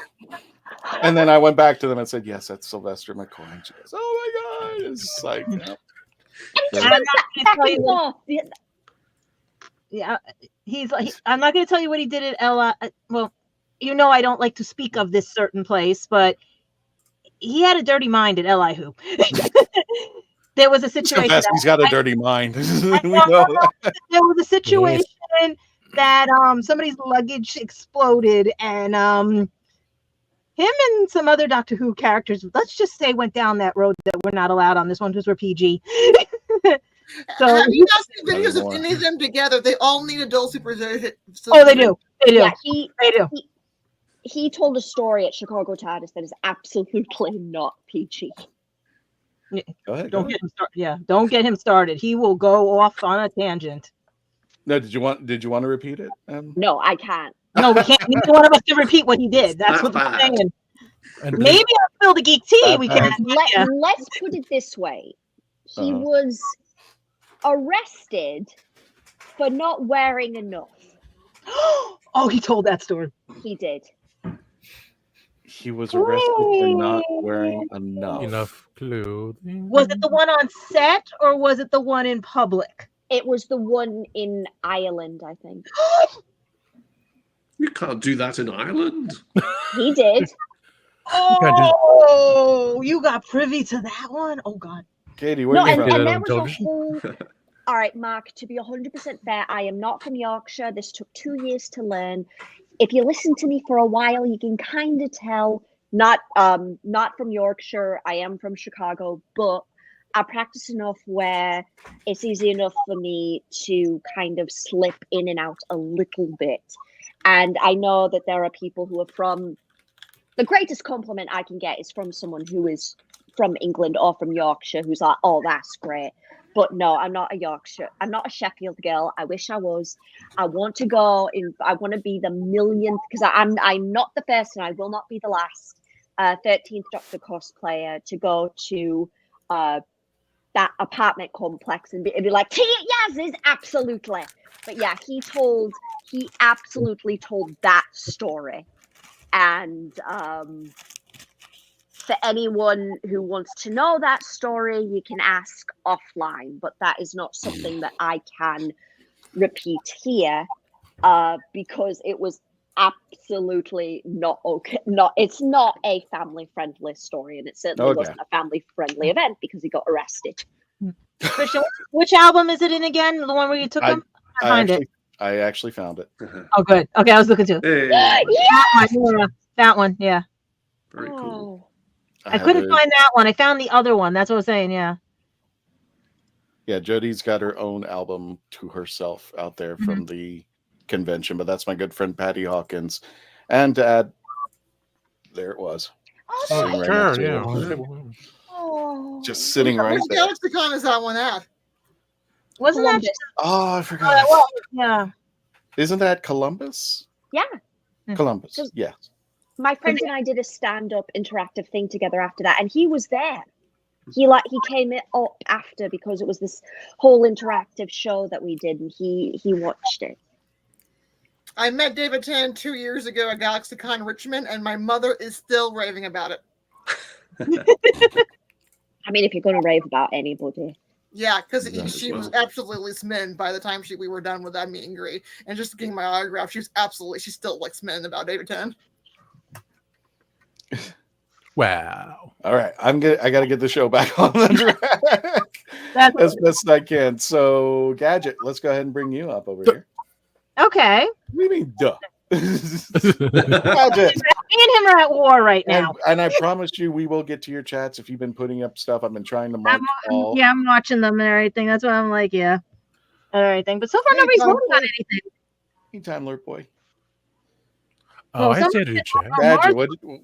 and then I went back to them and said, "Yes, that's Sylvester McCoy." And she goes, "Oh my God." It's like, I'm not going to tell you what he did at Ella. Well, I don't like to speak of this certain place, but he had a dirty mind at Elihu. There was a situation. He's got a dirty mind. There was a situation that somebody's luggage exploded, and him and some other Doctor Who characters, let's just say, went down that road that we're not allowed on this one because we're PG. So have you not seen videos of any of them together? They all need adult supervision. Oh, they do. They do. Yeah, they do. He told a story at Chicago TARDIS that is absolutely not PG. Go ahead. Don't get him started. Yeah, don't get him started. He will go off on a tangent. No, did you want to repeat it? No, I can't. No, we can't. Neither one of us can repeat what he did. That's what I'm saying. Maybe I'll spill the geek tea. We can. Let's put it this way: he was arrested for not wearing enough. Oh, he told that story. He did. He was arrested for not wearing enough clothing. Was it the one on set or was it the one in public? It was the one in Ireland, I think. You can't do that in Ireland. He did. Oh, you got privy to that one? Oh, God. Katie, where are you from? And there was a whole... All right, Mark, to be 100% fair, I am not from Yorkshire. This took 2 years to learn. If you listen to me for a while, you can kind of tell, not from Yorkshire, I am from Chicago, but I practice enough where it's easy enough for me to kind of slip in and out a little bit. And I know that there are people who are from... The greatest compliment I can get is from someone who is from England or from Yorkshire, who's like, oh, that's great. But no, I'm not a Yorkshire. I'm not a Sheffield girl. I wish I was. I want to go in. I want to be the millionth, because I'm not the first and I will not be the last 13th Doctor cosplayer to go to that apartment complex and be like, yes, is absolutely. But yeah, he absolutely told that story. And for anyone who wants to know that story, you can ask offline, but that is not something that I can repeat here because it was absolutely not okay. It's not a family-friendly story, and it certainly wasn't a family-friendly event because he got arrested. Christian, which album is it in again? The one where you took him? I actually found it. Oh, good. Okay, I was looking too. Hey. That one, yeah. Very cool. I couldn't find that one. I found the other one. That's what I was saying, yeah. Yeah, Jodie's got her own album to herself out there from the convention, but that's my good friend Patty Hawkins. And to add, there it was. Oh, sure, yeah. Just sitting right there. Which GalaxyCon is that one at? Wasn't that just... Oh, I forgot. Yeah. Isn't that Columbus? Yeah. Columbus, yes. My friend and I did a stand-up interactive thing together after that, and he was there. He came up after because it was this whole interactive show that we did, and he watched it. I met David Tennant 2 years ago at GalaxyCon Richmond, and my mother is still raving about it. I mean, if you're going to rave about anybody. Yeah, because she was absolutely smitten by the time we were done with that meet and greet. And just getting my autograph, she's still like smitten about David Tennant. Wow. All right. I got to get the show back on the track as best I can. So, Gadget, let's go ahead and bring you up over here. Okay. What do you mean, duh? Gadget. Me and him are at war right now. And I promise you, we will get to your chats if you've been putting up stuff. I've been trying to mark all. Yeah, I'm watching them and everything. That's why I'm like, yeah. And everything. But so far, nobody's voting on anything. Anytime, Lord Boy. Oh, I said it, chat. Gadget,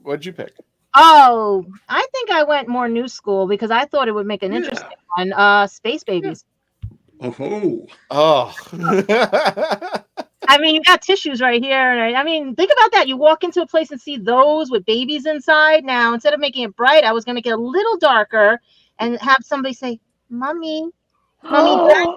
what'd you pick? Oh, I think I went more new school because I thought it would make an interesting one. Space Babies. Oh. I mean, you got tissues right here. I mean, think about that. You walk into a place and see those with babies inside. Now, instead of making it bright, I was going to make it a little darker and have somebody say, Mommy, Daddy.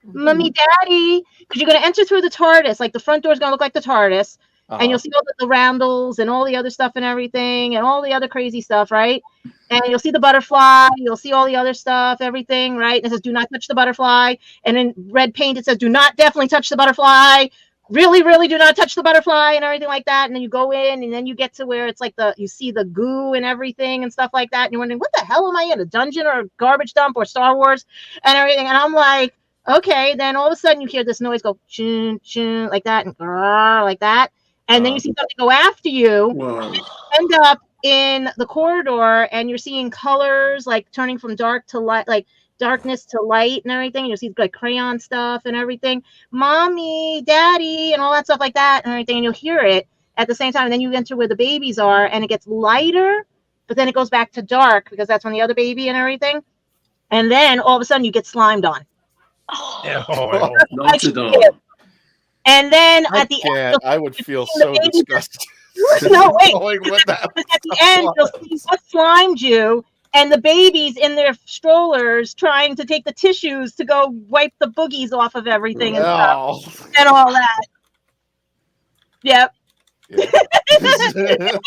Mommy, Daddy. Because you're going to enter through the TARDIS. Like the front door is going to look like the TARDIS. And you'll see all the roundels and all the other stuff and everything and all the other crazy stuff, right? And you'll see the butterfly. You'll see all the other stuff, everything, right? And it says, do not touch the butterfly. And in red paint, it says, do not definitely touch the butterfly. Really, really do not touch the butterfly and everything like that. And then you go in and then you get to where it's like you see the goo and everything and stuff like that. And you're wondering, what the hell am I in? A dungeon or a garbage dump or Star Wars and everything? And I'm like, okay. Then all of a sudden you hear this noise go, chun, chun, like that and like that. And then you see something go after you. Whoa. End up in the corridor, and you're seeing colors like turning from dark to light, like darkness to light and everything. You see like crayon stuff and everything. Mommy, Daddy, and all that stuff like that and everything. And you'll hear it at the same time. And then you enter where the babies are, and it gets lighter, but then it goes back to dark because that's when the other baby and everything. And then all of a sudden you get slimed on. Not to dog. And then at the end, I would feel so disgusted. No, wait. At the end, you'll see what slimed you, and the babies in their strollers trying to take the tissues to go wipe the boogies off of everything and stuff, and all that. Yep. That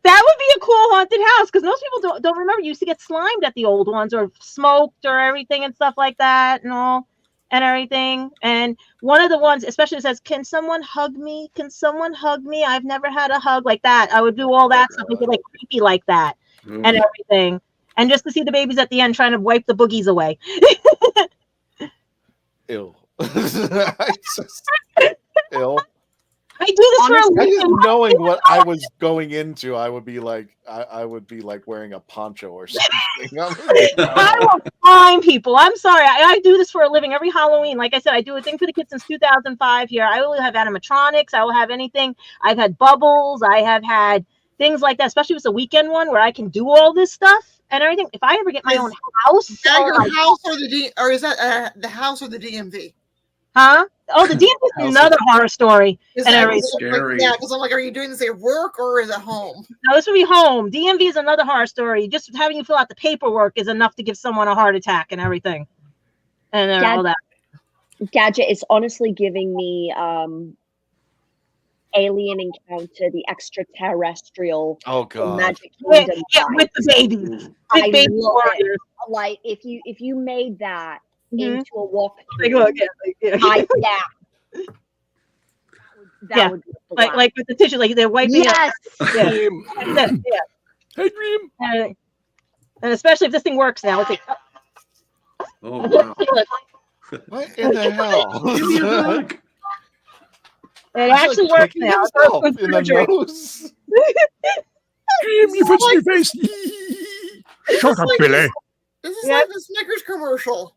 would be a cool haunted house because most people don't remember. You used to get slimed at the old ones or smoked or everything and stuff like that and all and everything. And one of the ones, especially says, "Can someone hug me? Can someone hug me? I've never had a hug like that." I would do all that stuff, make it like creepy like that and everything. And just to see the babies at the end trying to wipe the boogies away. Ill. Ill. I do this for a living. Just knowing what I was going into, I would be like wearing a poncho or something. I will find people. I'm sorry. I do this for a living every Halloween. Like I said, I do a thing for the kids since 2005 here. I will have animatronics. I will have anything. I've had bubbles. I have had things like that, especially if it's a weekend one where I can do all this stuff and everything. If I ever get my own house. Is that your house or or is that the house or the DMV? Huh? Oh, the DMV is another horror story. Is and that everything. scary? Yeah, because I'm like, are you doing this at work or is it home? No, this would be home. DMV is another horror story. Just having you fill out the paperwork is enough to give someone a heart attack and everything. And all that. Gadget is honestly giving me Alien Encounter, the extraterrestrial. Oh God! Magic Kingdom. Yeah, with the babies. I Big baby love warriors. it. Like if you made that into a walk, Like, look, yeah. That would be like with the tissue, like they're wiping Yes. it. Yeah. Yeah. Hey, Dream. And especially if this thing works now. It's like, Oh wow! What in the hell? Give me a hug. it actually like works kicking now. himself in the nose. Dream, you put your face. Shut up, Billy. This is like the Snickers commercial.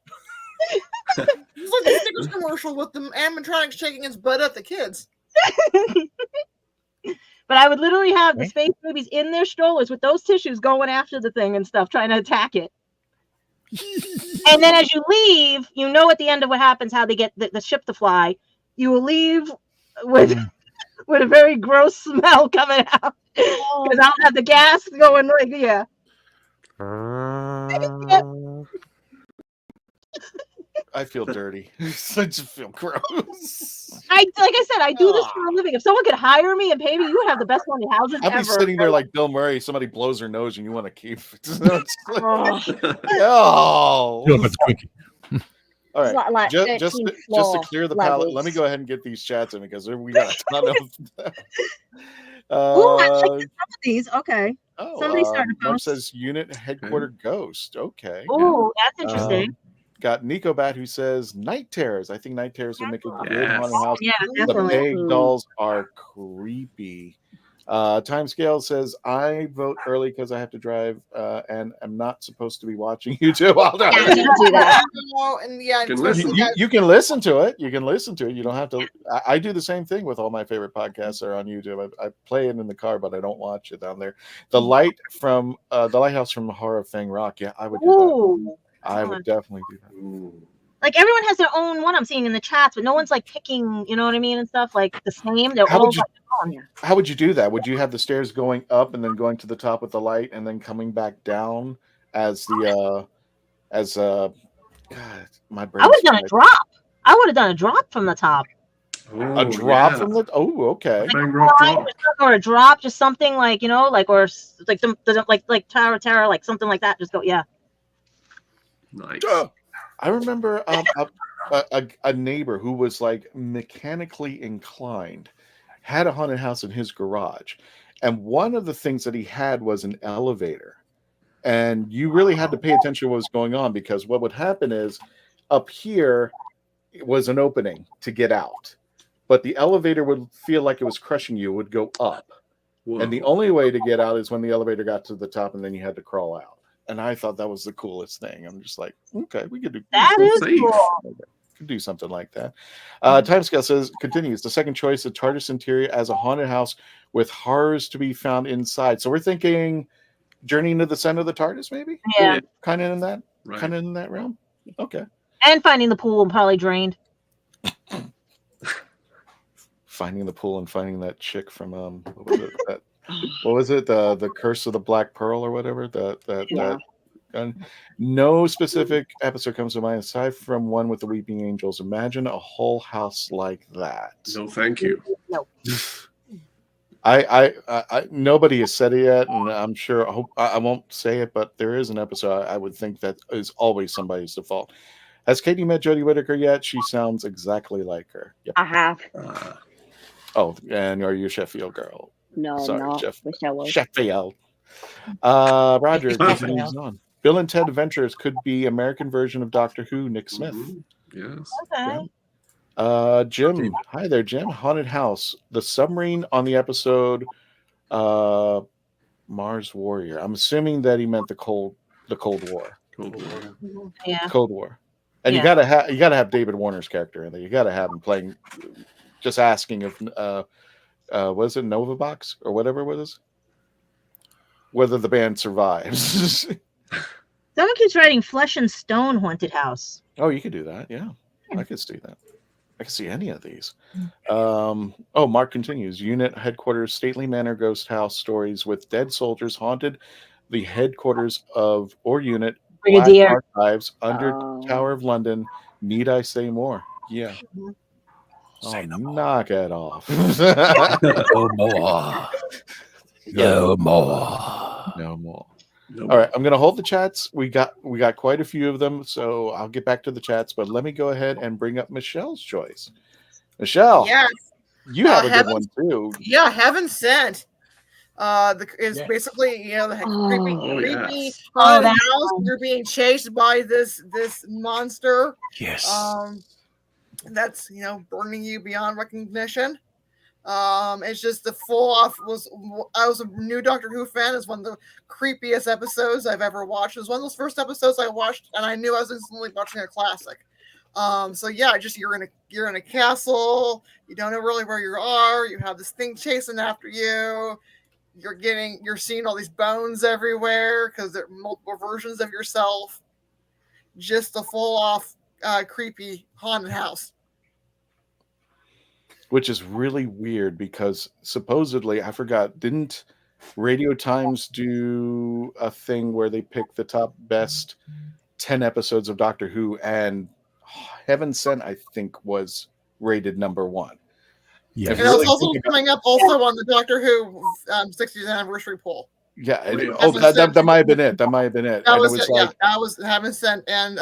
This is like the Snickers commercial with the animatronics shaking his butt at the kids. But I would literally have the space babies in their strollers with those tissues going after the thing and stuff, trying to attack it. And then as you leave, you know at the end of what happens, how they get the ship to fly. You will leave with a very gross smell coming out because I'll have the gas going like I feel dirty. I just feel gross. like I said, I do this for a living. If someone could hire me and pay me, you would have the best haunted houses I'll be ever. sitting there like Bill Murray. Somebody blows their nose and you want to keep it. Oh. All right. Like just to clear the palette, let me go ahead and get these chats in because we got a ton of. Oh, I like some of these. Okay. Oh, Somebody started Mark post. says unit headquarter ghost. Okay. Oh, that's interesting. Got Nico Bat who says night terrors. I think night terrors would make a good haunted house. Yeah, The definitely. big dolls are creepy. Timescale says I vote early because I have to drive and I'm not supposed to be watching YouTube all day. Yeah, you do that. And yeah, You can listen. You can listen to it. You can listen to it. You don't have to. I do the same thing with all my favorite podcasts are on YouTube. I play it in the car, but I don't watch it down there. The light from the lighthouse from Horror of Fang Rock. Yeah, I would do that. Ooh. I would definitely do that. Like everyone has their own one I'm seeing in the chats, but no one's like picking, you know what I mean, and stuff like the same. They're How all would you- like, oh, How would you do that? Would you have the stairs going up and then going to the top with the light and then coming back down as the God, my brain. I would have done a drop. I would have done a drop from the top. A drop from the okay. Or a drop, just something like, you know, like or like some like Tower of Terror, like something like that. Just go, yeah. Nice. I remember a neighbor who was like mechanically inclined, had a haunted house in his garage, and one of the things that he had was an elevator, and you really had to pay attention to what was going on because what would happen is up here was an opening to get out, but the elevator would feel like it was crushing you, it would go up. Whoa. And the only way to get out is when the elevator got to the top and then you had to crawl out. And I thought that was the coolest thing. I'm just like, okay, we could do that. Is cool. Could do something like that. Timescale says continues. The second choice, the TARDIS interior as a haunted house with horrors to be found inside. So we're thinking Journey into the Center of the TARDIS, maybe? Yeah. Kind of in that realm. Okay. And finding the pool probably drained. Finding the pool and finding that chick from what was it? What was it? The Curse of the Black Pearl or whatever? That gun. No specific episode comes to mind aside from one with the Weeping Angels. Imagine a whole house like that. No, thank you. No. Nobody has said it yet, and I'm sure. I won't say it, but there is an episode I would think that is always somebody's default. Has Katie met Jodie Whittaker yet? She sounds exactly like her. Yep. I have. Oh, and are you a Sheffield girl? No, I'm Sorry, not. Wish I was. Sheffield. Roger continues on. Bill and Ted Adventures could be American version of Doctor Who. Nick Smith. Yes. Okay. Jim. Hi there, Jim. Haunted House. The submarine on the episode Mars Warrior. I'm assuming that he meant the Cold War. Yeah. Cold War. And you gotta have David Warner's character in there. You gotta have him playing. Just asking if was it Novavox or whatever it was, whether the band survives. Someone keeps writing Flesh and Stone Haunted House. Oh, you could do that. Yeah, I could see that. I could see any of these. Mark continues. Unit headquarters, stately manor ghost house stories with dead soldiers haunted the headquarters of unit Brigadier archives under Tower of London. Need I say more? Yeah. Say no more. Knock it off. No more. No more. No more. All right, I'm going to hold the chats. We got quite a few of them, so I'll get back to the chats. But let me go ahead and bring up Michelle's choice. Michelle, Yes. You have a good one too. Yeah, Heaven Sent. Basically, the creepy haunted house. You're being chased by this monster. Yes. That's burning you beyond recognition. It's just the full off I was a new Doctor Who fan. It's one of the creepiest episodes I've ever watched. It was one of those first episodes I watched, and I knew I was instantly watching a classic. So yeah, just you're in a castle. You don't know really where you are. You have this thing chasing after you. You're seeing all these bones everywhere because there are multiple versions of yourself. Just a full off creepy haunted house. Which is really weird because supposedly, I forgot, didn't Radio Times do a thing where they picked the top best 10 episodes of Doctor Who, and Heaven Sent, I think, was rated number 1. Yeah. And it's also coming up also on the Doctor Who 60th anniversary poll. Yeah. That might have been it. That might have been it. That was Heaven Sent, and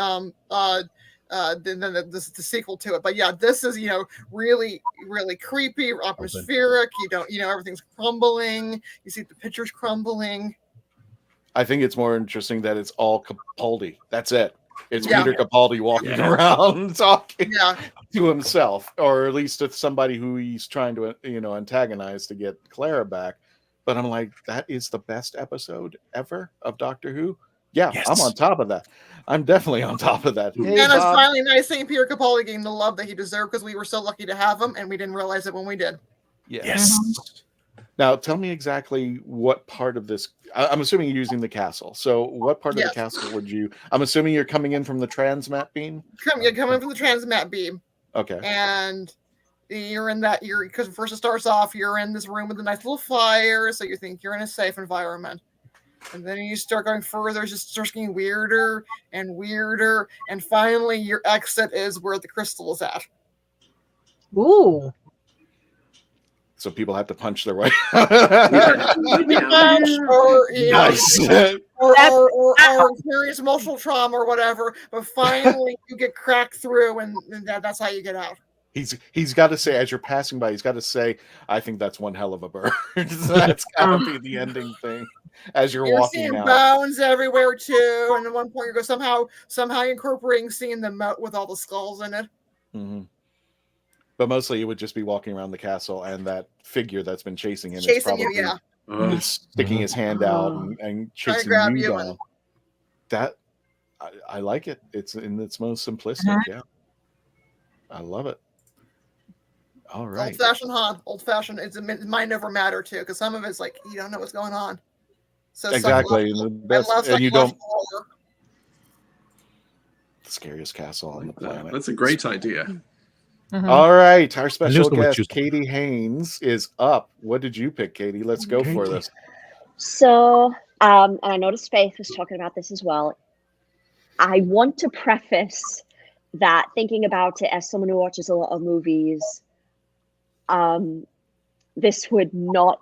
then the sequel to it. But yeah, this is really really creepy, atmospheric. Everything's crumbling. You see the pictures crumbling. I think it's more interesting that it's all Capaldi. That's it. It's Peter Capaldi walking around talking to himself, or at least to somebody who he's trying to antagonize to get Clara back. But I'm like, that is the best episode ever of Doctor Who. Yeah, yes. I'm on top of that. I'm definitely on top of that. Hey, and it's finally nice seeing Peter Capaldi getting the love that he deserved, because we were so lucky to have him, and we didn't realize it when we did. Yes. Now, tell me exactly what part of this. I'm assuming you're using the castle. So, what part of the castle would you? I'm assuming you're coming in from the transmat beam. You're coming from the transmat beam. Okay. And you're in that. Because first it starts off, you're in this room with a nice little fire, so you think you're in a safe environment. And then you start going further, it just starts getting weirder and weirder, and finally your exit is where the crystal is at. Ooh. So people have to punch their way. or experience emotional trauma or whatever, but finally you get cracked through, and that's how you get out. He's got to say, as you're passing by, he's got to say, I think that's one hell of a bird. That's got to be the ending thing as you're walking seeing out. Bones everywhere too, and at one point you go somehow incorporating seeing the moat with all the skulls in it. Mm-hmm. But mostly it would just be walking around the castle, and that figure that's been chasing him is probably sticking his hand out and chasing you down. That I like it. It's in its most simplistic. Yeah, I love it. All right. Old-fashioned haunt. Old-fashioned. It's mind over matter too, because some of it's like you don't know what's going on. So exactly, and you don't. The scariest castle on the planet. That's a great idea. Mm-hmm. All right, our special guest Katie Haynes is up. What did you pick, Katie? Let's go for this. So, and I noticed Faith was talking about this as well. I want to preface that thinking about it as someone who watches a lot of movies, this would not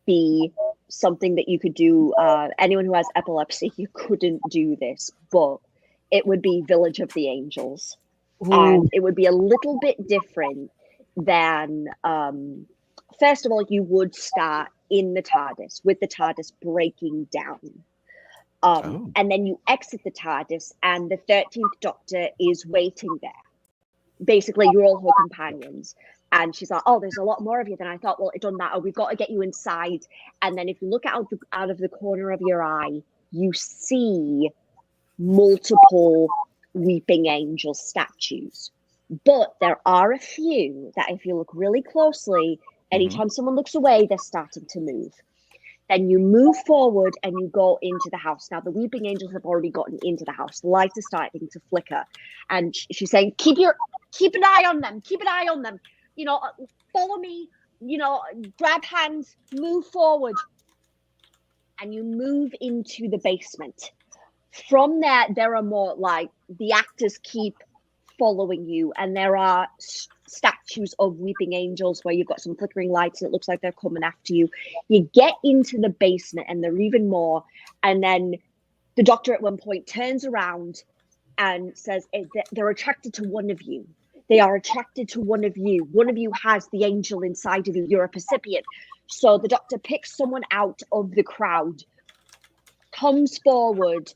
be something that you could do. Anyone who has epilepsy, you couldn't do this, but it would be Village of the Angels. And it would be a little bit different than, first of all, you would start in the TARDIS with the TARDIS breaking down. And then you exit the TARDIS and the 13th Doctor is waiting there. Basically, you're all her companions. And she's like, oh, there's a lot more of you than I thought. Well, it doesn't matter. We've got to get you inside. And then if you look out of the corner of your eye, you see multiple weeping angel statues. But there are a few that if you look really closely, anytime someone looks away, they're starting to move. Then you move forward and you go into the house. Now, the weeping angels have already gotten into the house. The lights are starting to flicker. And she's saying, keep an eye on them. Keep an eye on them. You know, follow me. You know, grab hands, move forward. And you move into the basement. From there are more, like, the actors keep following you. And there are statues of weeping angels where you've got some flickering lights and it looks like they're coming after you. You get into the basement and there are even more. And then the Doctor at one point turns around and says, they're attracted to one of you. They are attracted to one of you. One of you has the angel inside of you. You're a recipient. So the Doctor picks someone out of the crowd, comes forward,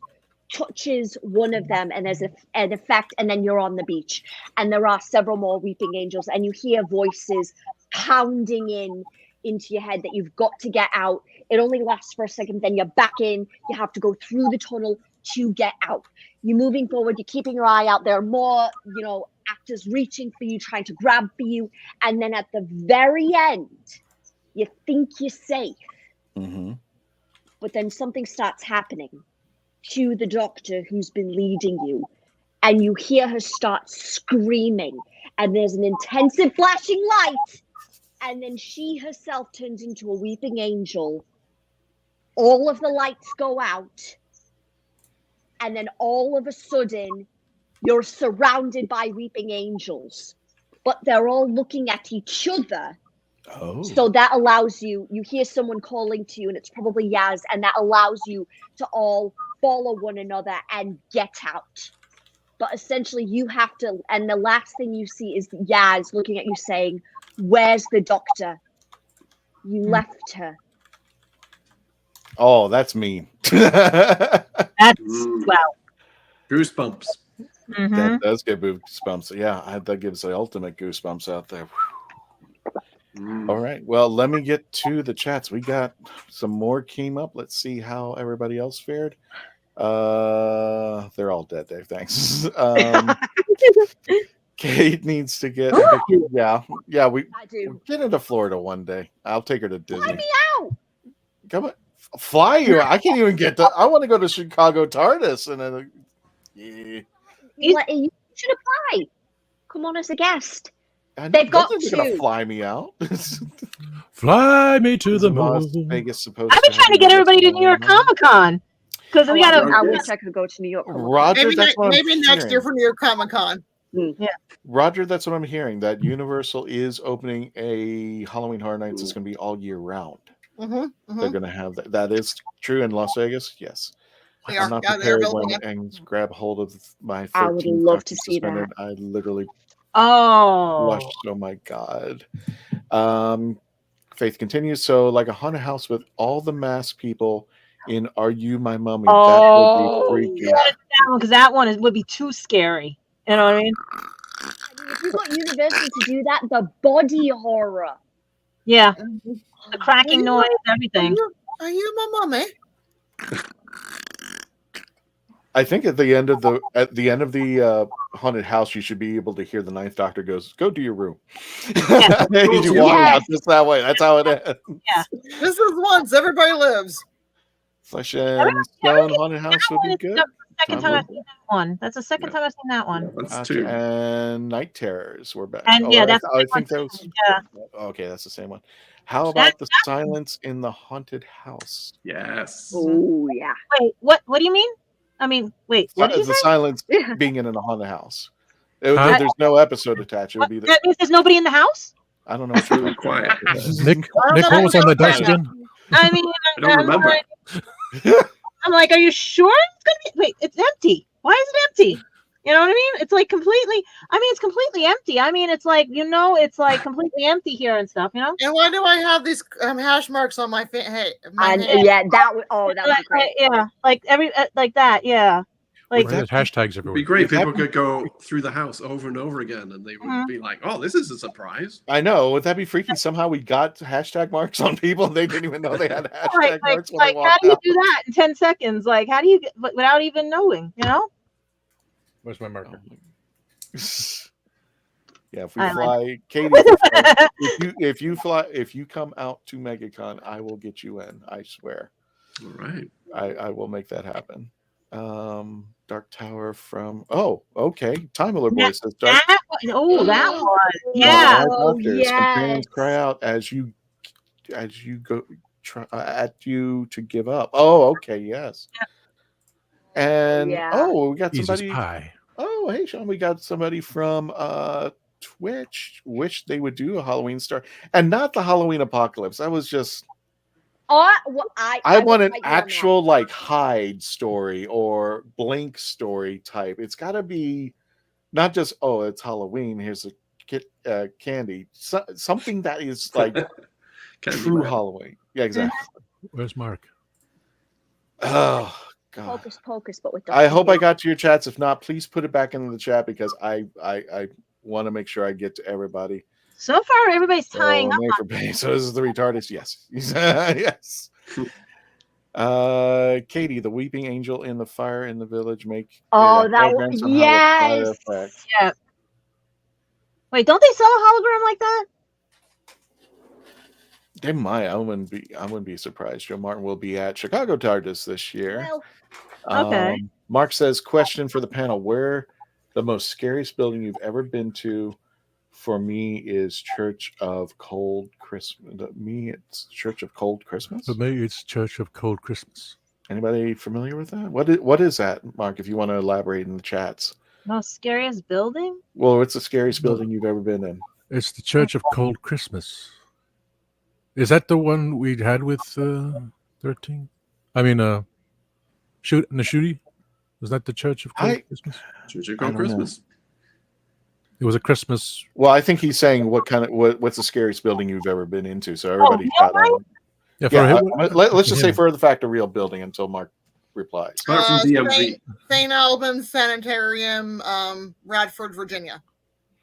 touches one of them, and there's an effect, and then you're on the beach. And there are several more weeping angels, and you hear voices pounding into your head that you've got to get out. It only lasts for a second, then you're back in. You have to go through the tunnel to get out. You're moving forward, you're keeping your eye out. There are more, you know, actors reaching for you, trying to grab for you. And then at the very end, you think you're safe. But then something starts happening to the Doctor who's been leading you, and you hear her start screaming, and there's an intensive flashing light, and then she herself turns into a weeping angel. All of the lights go out, and then all of a sudden you're surrounded by weeping angels, but they're all looking at each other. So that allows you hear someone calling to you, and it's probably Yaz, and that allows you to all follow one another and get out. But essentially you have to, and the last thing you see is Yaz looking at you saying, where's the Doctor? You left her. Oh, that's mean. That's, wow. Goosebumps. That does give goosebumps. Yeah, that gives the ultimate goosebumps out there. All right. Well, let me get to the chats. We got some more came up. Let's see how everybody else fared. They're all dead, Dave. Thanks. Kate needs to get. Yeah. We get into Florida one day. I'll take her to Disney. Fly me out. Come on, fly you. I can't even get to. I want to go to Chicago TARDIS, and then. You should apply. Come on as a guest. They've got to gonna fly me out. Fly me to the moon. Vegas supposed. I've been trying to get everybody to New York Comic Con because we got to. I wish I could go to New York. Roger, maybe next year for New York Comic Con. Yeah, Roger, that's what I'm hearing. That Universal is opening a Halloween Horror Nights. It's going to be all year round. They're going to have that. That is true in Las Vegas. Yes. I'm not prepared and grab hold of my. I would love to see that. I literally. Oh, Oh my God. Faith continues. So, like a haunted house with all the masked people in Are You My Mummy? That would be freaky. Because that one would be too scary. You know what I mean? If you got Universal to do that, the body horror. Yeah. The cracking noise, everything. Are you my mommy? I think at the end of the haunted house, you should be able to hear the Ninth Doctor goes, "Go to your room." Yeah. You walk out just that way. That's how it ends. Yeah. This is once everybody lives. Flesh and Stone haunted house would be good. Second time I've seen that one. That's the second time I've seen that one. That's two. And Night Terrors, we're back. And that's I think that was. Yeah. Okay, that's the same one. How about the silence in the haunted house? Yes. Oh yeah. Wait, what? What do you mean? I mean, wait. What did you the say? silence being in a haunted house. There's no episode attached. It would be. That means there's nobody in the house. I don't know. It's really quiet. Nick, what was on the dice again? I mean, I don't remember. I'm like, are you sure it's gonna be? Wait, it's empty. Why is it empty? You know what I mean? It's like completely. I mean, it's completely empty. I mean, it's like it's like completely empty here and stuff. You know. And why do I have these hash marks on my hand? Yeah, that would. Oh, that would be great. Yeah, like like that. Yeah. Like there's hashtags It'd everywhere. be great. People could go through the house over and over again, and they would be like, "Oh, this is a surprise." I know. Would that be freaky? Somehow we got hashtag marks on people. And they didn't even know they had hashtag marks when they walked how do you out. do that in 10 seconds? Like, how do you without even knowing? You know. Where's my marker? Yeah, if we fly, Katie, if you come out to MegaCon, I will get you in. I swear. All right. I will make that happen. Dark Tower from okay. Time Miller Boy says Dark. That one. Yeah. Companions cry out as you go at you to give up. Oh, okay, yes. And we got somebody. Pie. Oh, hey Sean, we got somebody from Twitch. Wish they would do a Halloween story and not the Halloween apocalypse. That was just. I want an actual like Hyde story or Blink story type. It's got to be not just it's Halloween. Here's a candy. Something that is like true Halloween. Yeah, exactly. Where's Mark? Oh God. Hocus Pocus, but with. I hope I got to your chats. If not, please put it back into the chat because I want to make sure I get to everybody. So far, everybody's tying up. So this is the retardist. Yes. Yes. Katie, the weeping angel in the fire in the village make. Oh, that was yes. Yeah. Wait, don't they sell a hologram like that? They might. I wouldn't be surprised. Joe Martin will be at Chicago TARDIS this year. Well, okay. Mark says, question for the panel: where the most scariest building you've ever been to? For me, is Church of Cold Christmas. Me, it's Church of Cold Christmas. For me, it's Church of Cold Christmas. Anybody familiar with that? What is that, Mark? If you want to elaborate in the chats. Most scariest building? Well, it's the scariest building you've ever been in. It's the Church of Cold Christmas. Is that the one we had with 13? I mean, Nashudi? Was that the Church of Cold Christmas? Church of Cold Christmas. It was a Christmas. Well, I think he's saying what's the scariest building you've ever been into. So everybody's got on. Let's just say for the fact a real building until Mark replies. St. Albans Sanitarium, Radford, Virginia.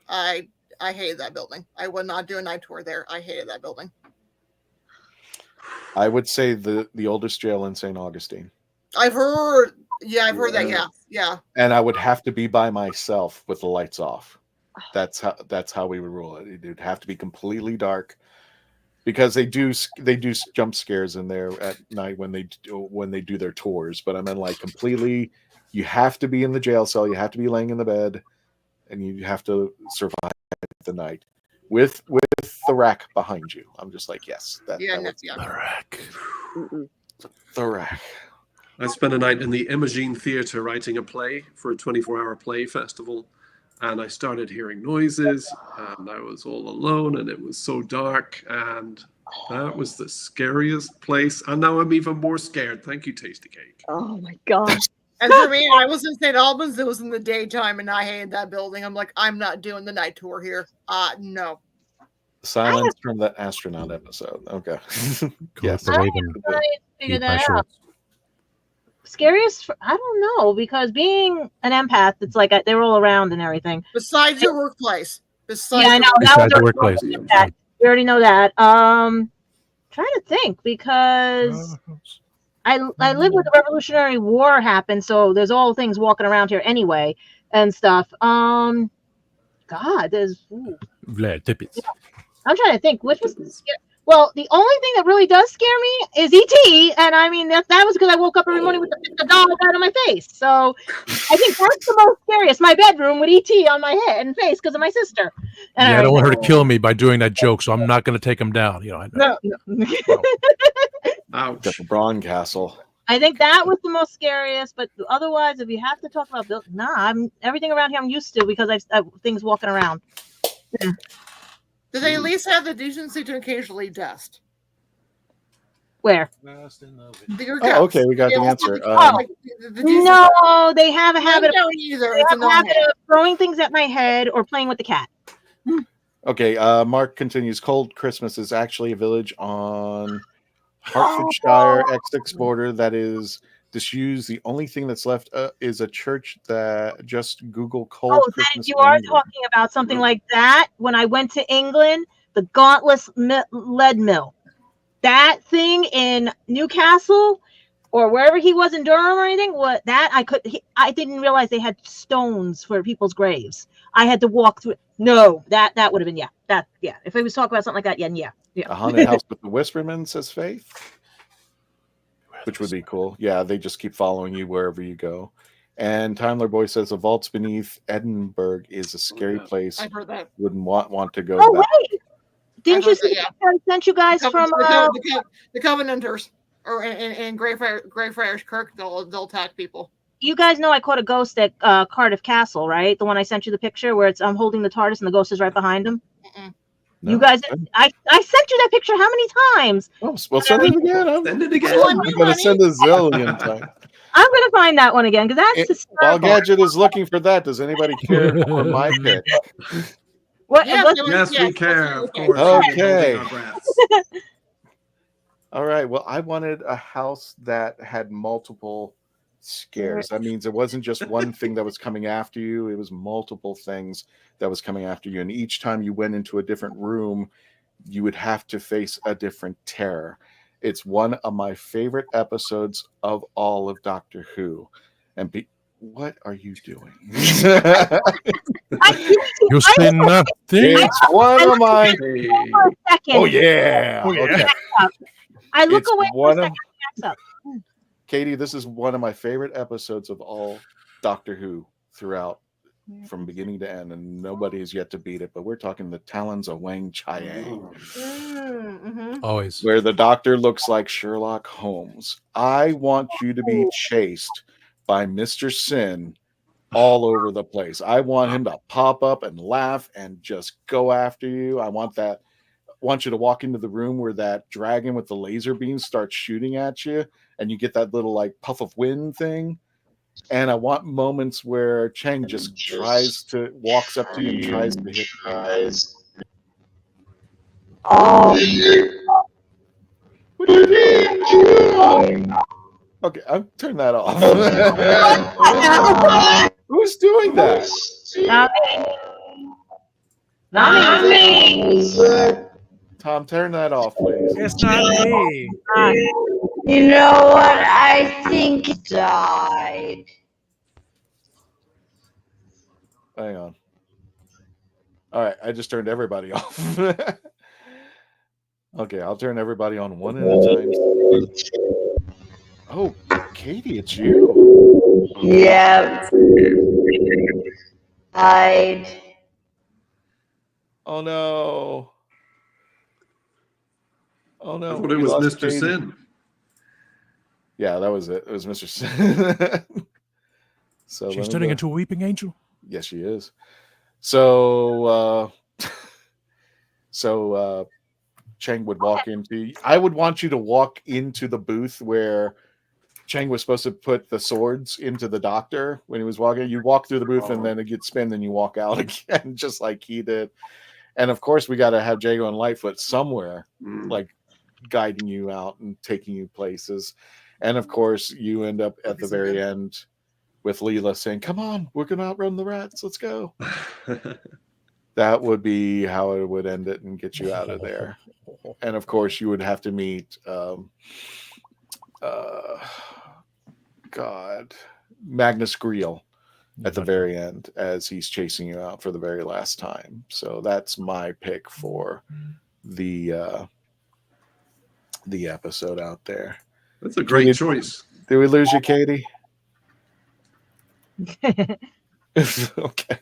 I hated that building. I would not do a night tour there. I hated that building. I would say the oldest jail in St. Augustine. I've heard that. Yeah. And I would have to be by myself with the lights off. That's how we would rule it. It would have to be completely dark because they do jump scares in there at night when they do their tours. But I mean, like completely, you have to be in the jail cell. You have to be laying in the bed, and you have to survive the night with the rack behind you. I'm just like, yes, the rack. The rack. I spent a night in the Imogene Theatre writing a play for a 24-hour play festival. And I started hearing noises, and I was all alone, and it was so dark, and that was the scariest place. And now I'm even more scared. Thank you, Tasty Cake. Oh my God. And for me, I was in St. Albans. It was in the daytime, and I hated that building. I'm like, I'm not doing the night tour here. No. Silence from that astronaut episode. Okay. Yes. Figure that out. Scariest? I don't know, because being an empath, it's like they're all around and everything. Besides your workplace. I know. Besides the workplace. We already know that. Trying to think, because I live where the Revolutionary War happened, so there's all things walking around here anyway and stuff. God, there's Vlad Tippett. I'm trying to think which was the scary. Well, the only thing that really does scare me is E.T., and I mean that was because I woke up every morning with the dog out of my face. So I think that's the most scariest. My bedroom with E.T. on my head and face because of my sister. And I don't want her to kill me by doing that joke, so I'm not going to take him down. You know. I know. No. Ouch. The Braun Castle. I think that was the most scariest, but otherwise, if you have to talk about building, everything around here I'm used to because I've things walking around. Do they at least have the decency to occasionally dust? Where? Oh, okay, we got the answer. No, they have a habit. Don't either. They It's have a annoying. habit of throwing things at my head or playing with the cat. Okay, Mark continues. Cold Christmas is actually a village on Hertfordshire Essex border that is disused. The only thing that's left is a church that just Google Cold Oh, Christmas. you are in England. talking about something like that. When I went to England, the Gauntless lead mill, that thing in Newcastle or wherever he was in Durham or anything, what that I didn't realize they had stones for people's graves. I had to walk through. No, that would have been If it was talking about something like that, yeah. A haunted house with the Whisperman, says Faith, which would be cool. Yeah, they just keep following you wherever you go. And Timler Boy says the vaults beneath Edinburgh is a scary place. I've heard that. Wouldn't want to go. Oh back. wait, didn't you see? I sent you guys from the Covenanters or in Greyfriars Kirk. They'll attack people. You guys know I caught a ghost at Cardiff Castle, right? The one I sent you the picture where I'm holding the TARDIS and the ghost is right behind him. No. You guys, I sent you that picture how many times? Oh, well, send it again. Send it again. I'm going to send a zillion times. I'm going to find that one again because that's hysterical. While Gadget is looking for that, does anybody care for my pick? What? Yes, we care, of course. Okay. All right. Well, I wanted a house that had multiple scares. That means it wasn't just one thing that was coming after you. It was multiple things that was coming after you. And each time you went into a different room, you would have to face a different terror. It's one of my favorite episodes of all of Doctor Who. And what are you doing? You say nothing. It's one of my. Oh, yeah. Oh, yeah. Okay. I look It's away one for a of- second. Backs up. Katie, this is one of my favorite episodes of all Doctor Who throughout, from beginning to end, and nobody has yet to beat it. But we're talking the Talons of Wang Chiang, Always. where the Doctor looks like Sherlock Holmes. I want you to be chased by Mr. Sin all over the place. I want him to pop up and laugh and just go after you. I want you to walk into the room where that dragon with the laser beam starts shooting at you, and you get that little like puff of wind thing. And I want moments where Chang just walks up to you and tries to hit you. What are you doing? Okay, I'm turning that off. Who's doing that? Not me. Tom, turn that off, please. It's not me. You know what? I think it died. Hang on. All right, I just turned everybody off. Okay, I'll turn everybody on one at a time. Oh, Katie, it's you. Yep. Died. Oh no. Oh no. I thought it we was lost Mr. Katie. Sin. Yeah, that was it. It was Mr. Sin. So She's turning into a weeping angel. Yes, she is. So Chang would walk into. I would want you to walk into the booth where Chang was supposed to put the swords into the Doctor when he was walking. You walk through the booth and then it gets spin, and you walk out again, just like he did. And of course, we got to have Jago and Lightfoot somewhere, like guiding you out and taking you places. And of course, you end up at the very end with Leela saying, "Come on, we're gonna outrun the rats. Let's go." That would be how it would end it and get you out of there. And of course, you would have to meet Magnus Greel at the very end as he's chasing you out for the very last time. So that's my pick for the episode out there. That's a great choice. Did we lose you, Katie? Okay.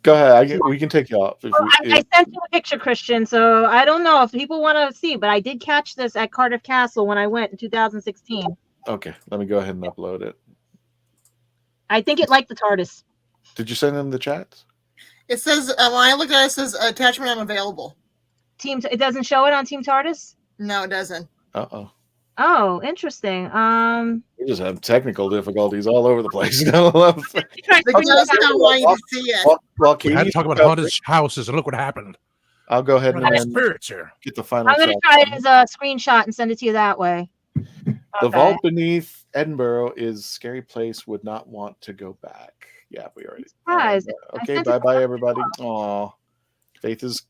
Go ahead. We can take you off. I sent you a picture, Christian, so I don't know if people want to see, but I did catch this at Cardiff Castle when I went in 2016. Okay, let me go ahead and upload it. I think it liked the TARDIS. Did you send in the chat? It says, when I looked at it, it says attachment unavailable. It doesn't show it on Team TARDIS? No, it doesn't. Uh-oh. Oh, interesting. We just have technical difficulties all over the place. They just don't want you to see it. Well, We had to talk about haunted houses, and look what happened. I'll go ahead Running and spirits here. get the final I'm gonna shot. try it as a screenshot and send it to you that way. The vault beneath Edinburgh is scary place. Would not want to go back. Yeah, we already. Surprised. Okay, bye everybody. Aw, Faith is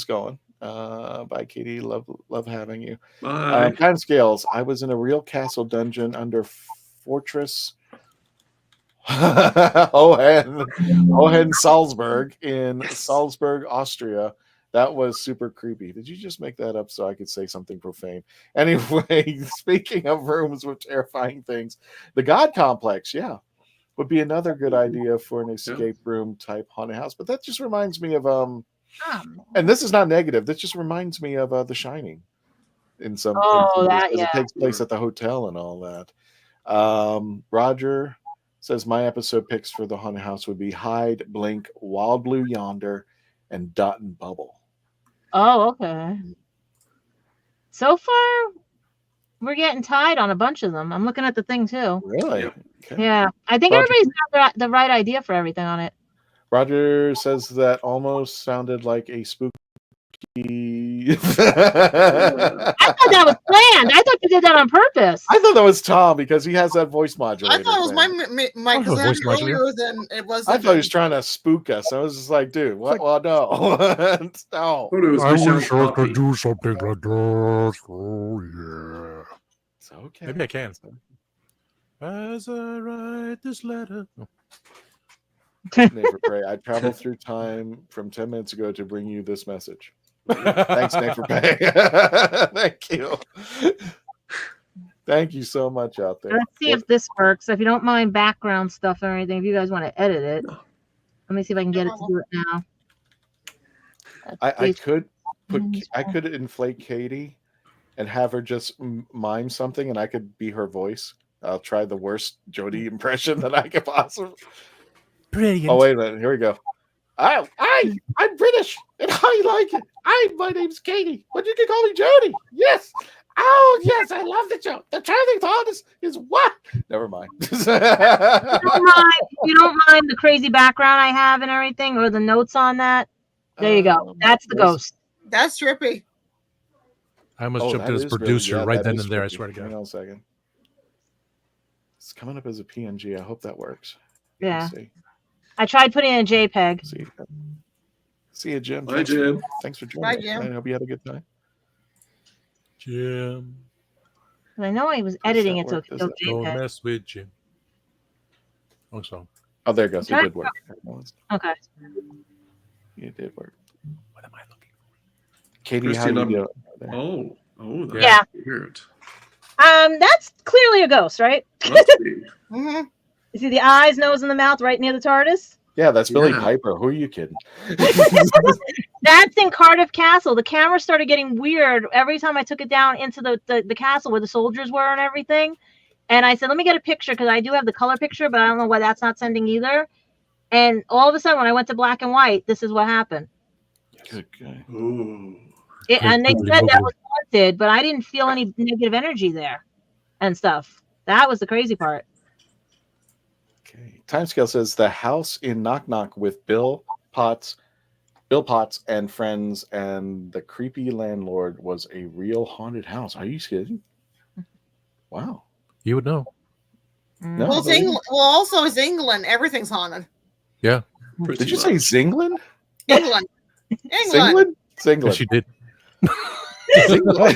gone. Bye, Katie. Love having you. Bye. Time scales. I was in a real castle dungeon under Fortress Hohensalzburg in Salzburg, Austria. That was super creepy. Did you just make that up so I could say something profane? Anyway, speaking of rooms with terrifying things, the God Complex, yeah, would be another good idea for an escape room type haunted house. But that just reminds me of and this is not negative. This just reminds me of The Shining in some that, because it takes place at the hotel and all that. Roger says my episode picks for the haunted house would be Hide, Blink, Wild Blue Yonder, and Dot and Bubble. Oh, okay. So far, we're getting tied on a bunch of them. I'm looking at the thing too. Really? Okay. Yeah, I think Roger. everybody's got the right idea for everything on it. Roger says that almost sounded like a spooky. I thought that was planned. I thought you did that on purpose. I thought that was Tom because he has that voice modulator. I thought it was my because voice earlier than it was. I thought he was trying to spook us. I was just like, dude, what? Well, no. No. I wish I could do something like that. Oh, yeah. It's okay. Maybe I can. As I write this letter. Oh. Neighbor Pray, I traveled through time from 10 minutes ago to bring you this message. Thanks, Neighbor Pray. Thank you. Thank you so much out there. Let's see if this works. If you don't mind background stuff or anything, if you guys want to edit it, let me see if I can get it to do it now. I could inflate Katie and have her just mime something, and I could be her voice. I'll try the worst Jodie impression that I could possibly. Brilliant. Oh, wait a minute. Here we go. I'm British, and I like it. My name's Katie, but you can call me Jodie. Yes. Oh, yes, I love the show. The Traveling TARDIS is what? Never mind. You don't mind the crazy background I have and everything, or the notes on that? There you go. That's the ghost. That's trippy. I almost jumped in as producer right then and there. I swear to God. Hang on a second. It's coming up as a PNG. I hope that works. Yeah. I tried putting in a JPEG. See you, Jim. Bye, Jim. Thanks for joining. Bye, us. Jim. I hope you had a good time. Jim. I know I was editing it so it could go Don't JPEG. mess with Jim. Oh, so. Oh, there it goes. It did work. Okay. It did work. What am I looking for? Katie, how Christian, you doing? That's Yeah. weird. That's clearly a ghost, right? Mm-hmm. You see the eyes, nose, and the mouth right near the TARDIS? Yeah, that's Billy Piper. Who are you kidding? That's in Cardiff Castle. The camera started getting weird every time I took it down into the castle where the soldiers were and everything. And I said, let me get a picture because I do have the color picture, but I don't know why that's not sending either. And all of a sudden, when I went to black and white, this is what happened. Good guy. Ooh. And they said that was haunted, but I didn't feel any negative energy there and stuff. That was the crazy part. Okay. Timescale says the house in Knock Knock with Bill Potts and friends and the creepy landlord was a real haunted house. Are you kidding? Wow. You would know. No, Well, it's England. Well, also it's England. Everything's haunted. Yeah. Did you say Zingland? England. Zingland? Zingland. Yes, she did. Zingland.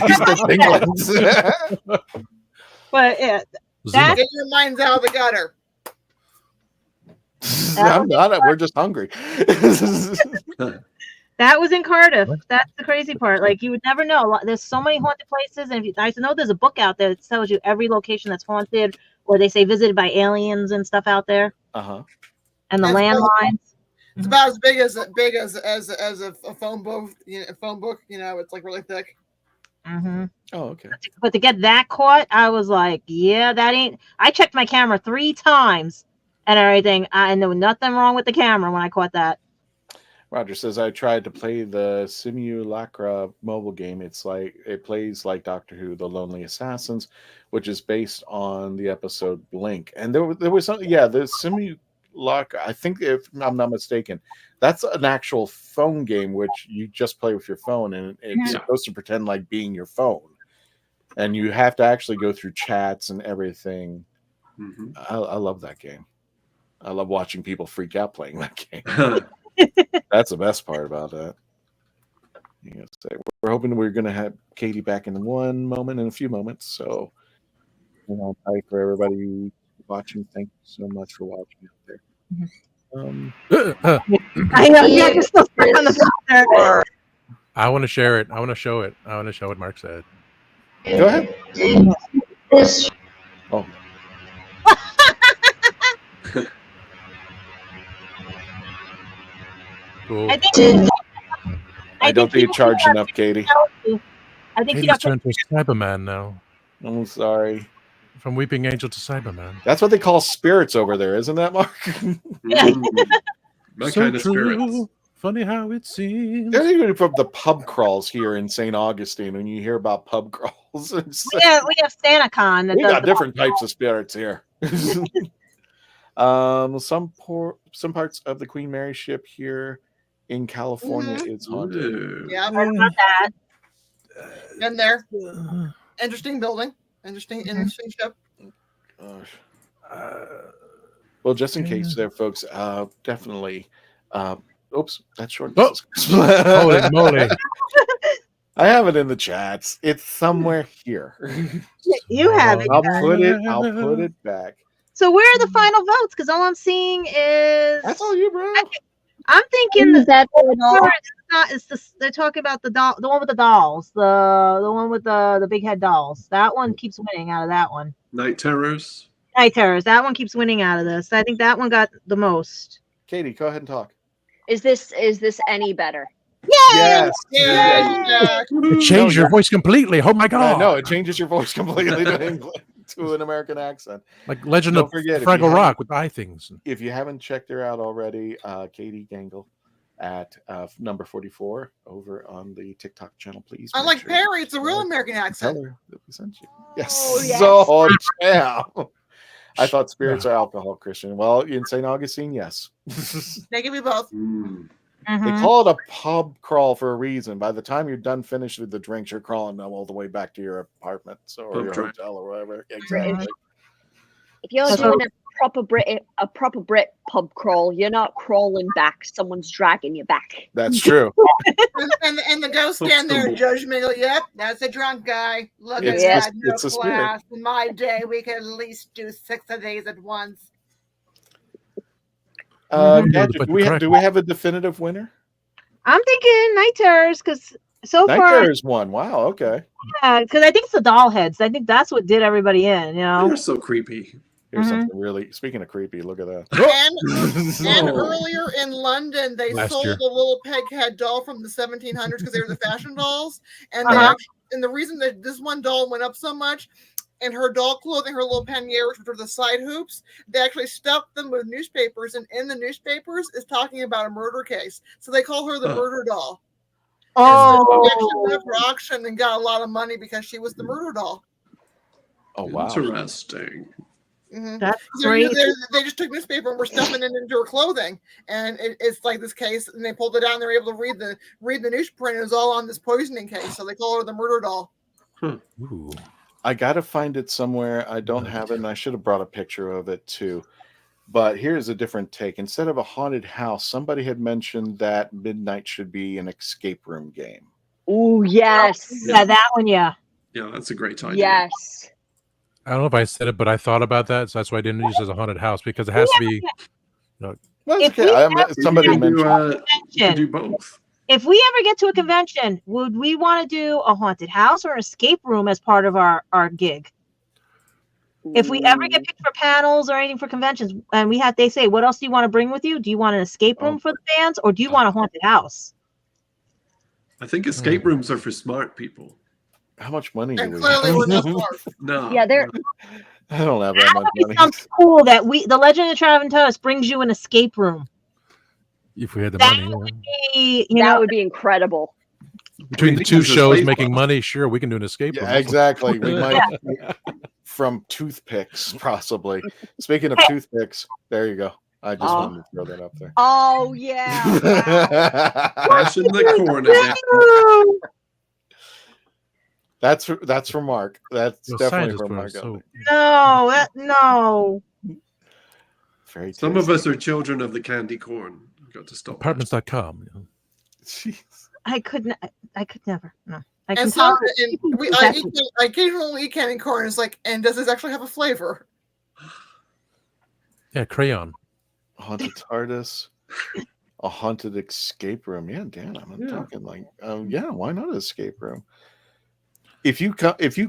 But yeah, Get your minds out of the gutter. I'm not. We're just hungry. that was in Cardiff. That's the crazy part. Like you would never know. There's so many haunted places, and I know there's a book out there that tells you every location that's haunted, or they say visited by aliens and stuff out there. Uh-huh. And the landlines. It's about as big as a phone book. Phone book. It's like really thick. Mm-hmm. Oh, okay. But to get that caught, I was like, yeah, that ain't. I checked my camera 3 times and everything, and there was nothing wrong with the camera when I caught that. Roger says, I tried to play the Simulacra mobile game. It plays like Doctor Who, The Lonely Assassins, which is based on the episode Blink. And there was something, the Simulacra, I think if I'm not mistaken, that's an actual phone game, which you just play with your phone, and it's supposed to pretend like being your phone. And you have to actually go through chats and everything. Mm-hmm. I love that game. I love watching people freak out playing that game. That's the best part about that. We're hoping we're going to have Katie back in a few moments. So, hi for everybody watching. Thank you so much for watching out there. I know you are still stuck on the there. I want to share it. I want to show it. I want to show what Mark said. Go ahead. Oh. Cool. I don't think you charge enough, Katie. I think Katie's turned to Cyberman now. I'm sorry. From Weeping Angel to Cyberman. That's what they call spirits over there, isn't that, Mark? That So kind of true. spirits. Funny how it seems. They're even from the pub crawls here in St. Augustine. When you hear about pub crawls, We have SantaCon. That we does got the- different types of spirits here. Some parts of the Queen Mary ship here in California is haunted. Yeah, Heard about that. been there. Interesting building. Interesting ship. Well, just in case there, folks, definitely. Oops, that's short. Oh, holy moly. I have it in the chats. It's somewhere here. You have it. I'll put it back. So where are the final votes? Because all I'm seeing is That's all you, bro. I'm thinking that they're talking about the doll, the one with the dolls, the one with the big head dolls. That one keeps winning out of that one. Night Terrors. Night Terrors. That one keeps winning out of this. I think that one got the most. Katie, go ahead and talk. Is this any better? Yes. It changed your voice completely. Oh my god. No, it changes your voice completely to English, to an American accent. Like Legend Don't of forget, if Fraggle you Rock with eye things. If you haven't checked her out already, Katie Gangle at number 44 over on the TikTok channel, please. I make like sure Perry. It's a real American tell accent. her that we sent you. Yes. Oh, yes. So, yeah. I thought spirits are alcohol, Christian. Well, in St. Augustine, yes. They give me both. They call it a pub crawl for a reason. By the time you're done finished with the drinks, you're crawling all the way back to your apartment or Pub your crawl. hotel or whatever. Exactly. If you're doing a proper Brit pub crawl, you're not crawling back. Someone's dragging you back. That's true. and the ghost stand there and judge me. Go, yep, that's a drunk guy. Look It's at a- that. No it's a spirit. class. In my day, we could at least do 6 of these at once. Gadget, do we have a definitive winner? I'm thinking Night Terrors because so Night far, Terror's one. Wow. Okay. because I think it's the doll heads. I think that's what did everybody in. You know. They're so creepy. Here's Mhm. something really. Speaking of creepy, look at that. And earlier in London, they Last sold year. a little peghead doll from the 1700s because they were the fashion dolls. And and the reason that this one doll went up so much, and her doll clothing, her little panniers, which are the side hoops, they actually stuffed them with newspapers, and in the newspapers is talking about a murder case. So they call her the murder doll. And so she actually went up for auction and got a lot of money because she was the murder doll. Oh wow. Interesting. Mhm. That's So great. they just took newspaper and were stuffing it into her clothing, and it's like this case. And they pulled it out, and they were able to read the newsprint. It was all on this poisoning case, so they call her the murder doll. Ooh. I gotta find it somewhere. I don't have it, and I should have brought a picture of it too. But here's a different take. Instead of a haunted house, somebody had mentioned that Midnight should be an escape room game. Oh yes. Yeah, that one. Yeah. Yeah, that's a great idea. Yes. I don't know if I said it, but I thought about that, so that's why I didn't use it as a haunted house because it has to be. You know, Well, If okay. we Somebody You can do, mentioned. you can do both. If we ever get to a convention, would we want to do a haunted house or an escape room as part of our gig? If we ever get picked for panels or anything for conventions, and they say, what else do you want to bring with you? Do you want an escape room for the fans, or do you want a haunted house? I think escape rooms are for smart people. How much money do And we clearly, have? we're not smart. No. Yeah, they're I don't have that much money. Sounds cool that the Legend of the Traveling TARDIS brings you an escape room. If we had the That money. would be, that would be incredible. Between the two shows making money, sure, we can do an escape room. Yeah, exactly. We might from toothpicks, possibly. Speaking of toothpicks, there you go. I just wanted to throw that up there. Oh yeah. Crushing the corner. That's from Mark. That's Well, definitely scientists from were Mark. so- No, no. Very Some of us are children of the candy corn. We've got to stop. Apartments.com. I could never. No. I can And so, talk. I occasionally eat candy corn. It's like, and does this actually have a flavor? Yeah, crayon. Haunted TARDIS, a haunted escape room. Yeah, Dan, I'm talking like, yeah, why not an escape room? If you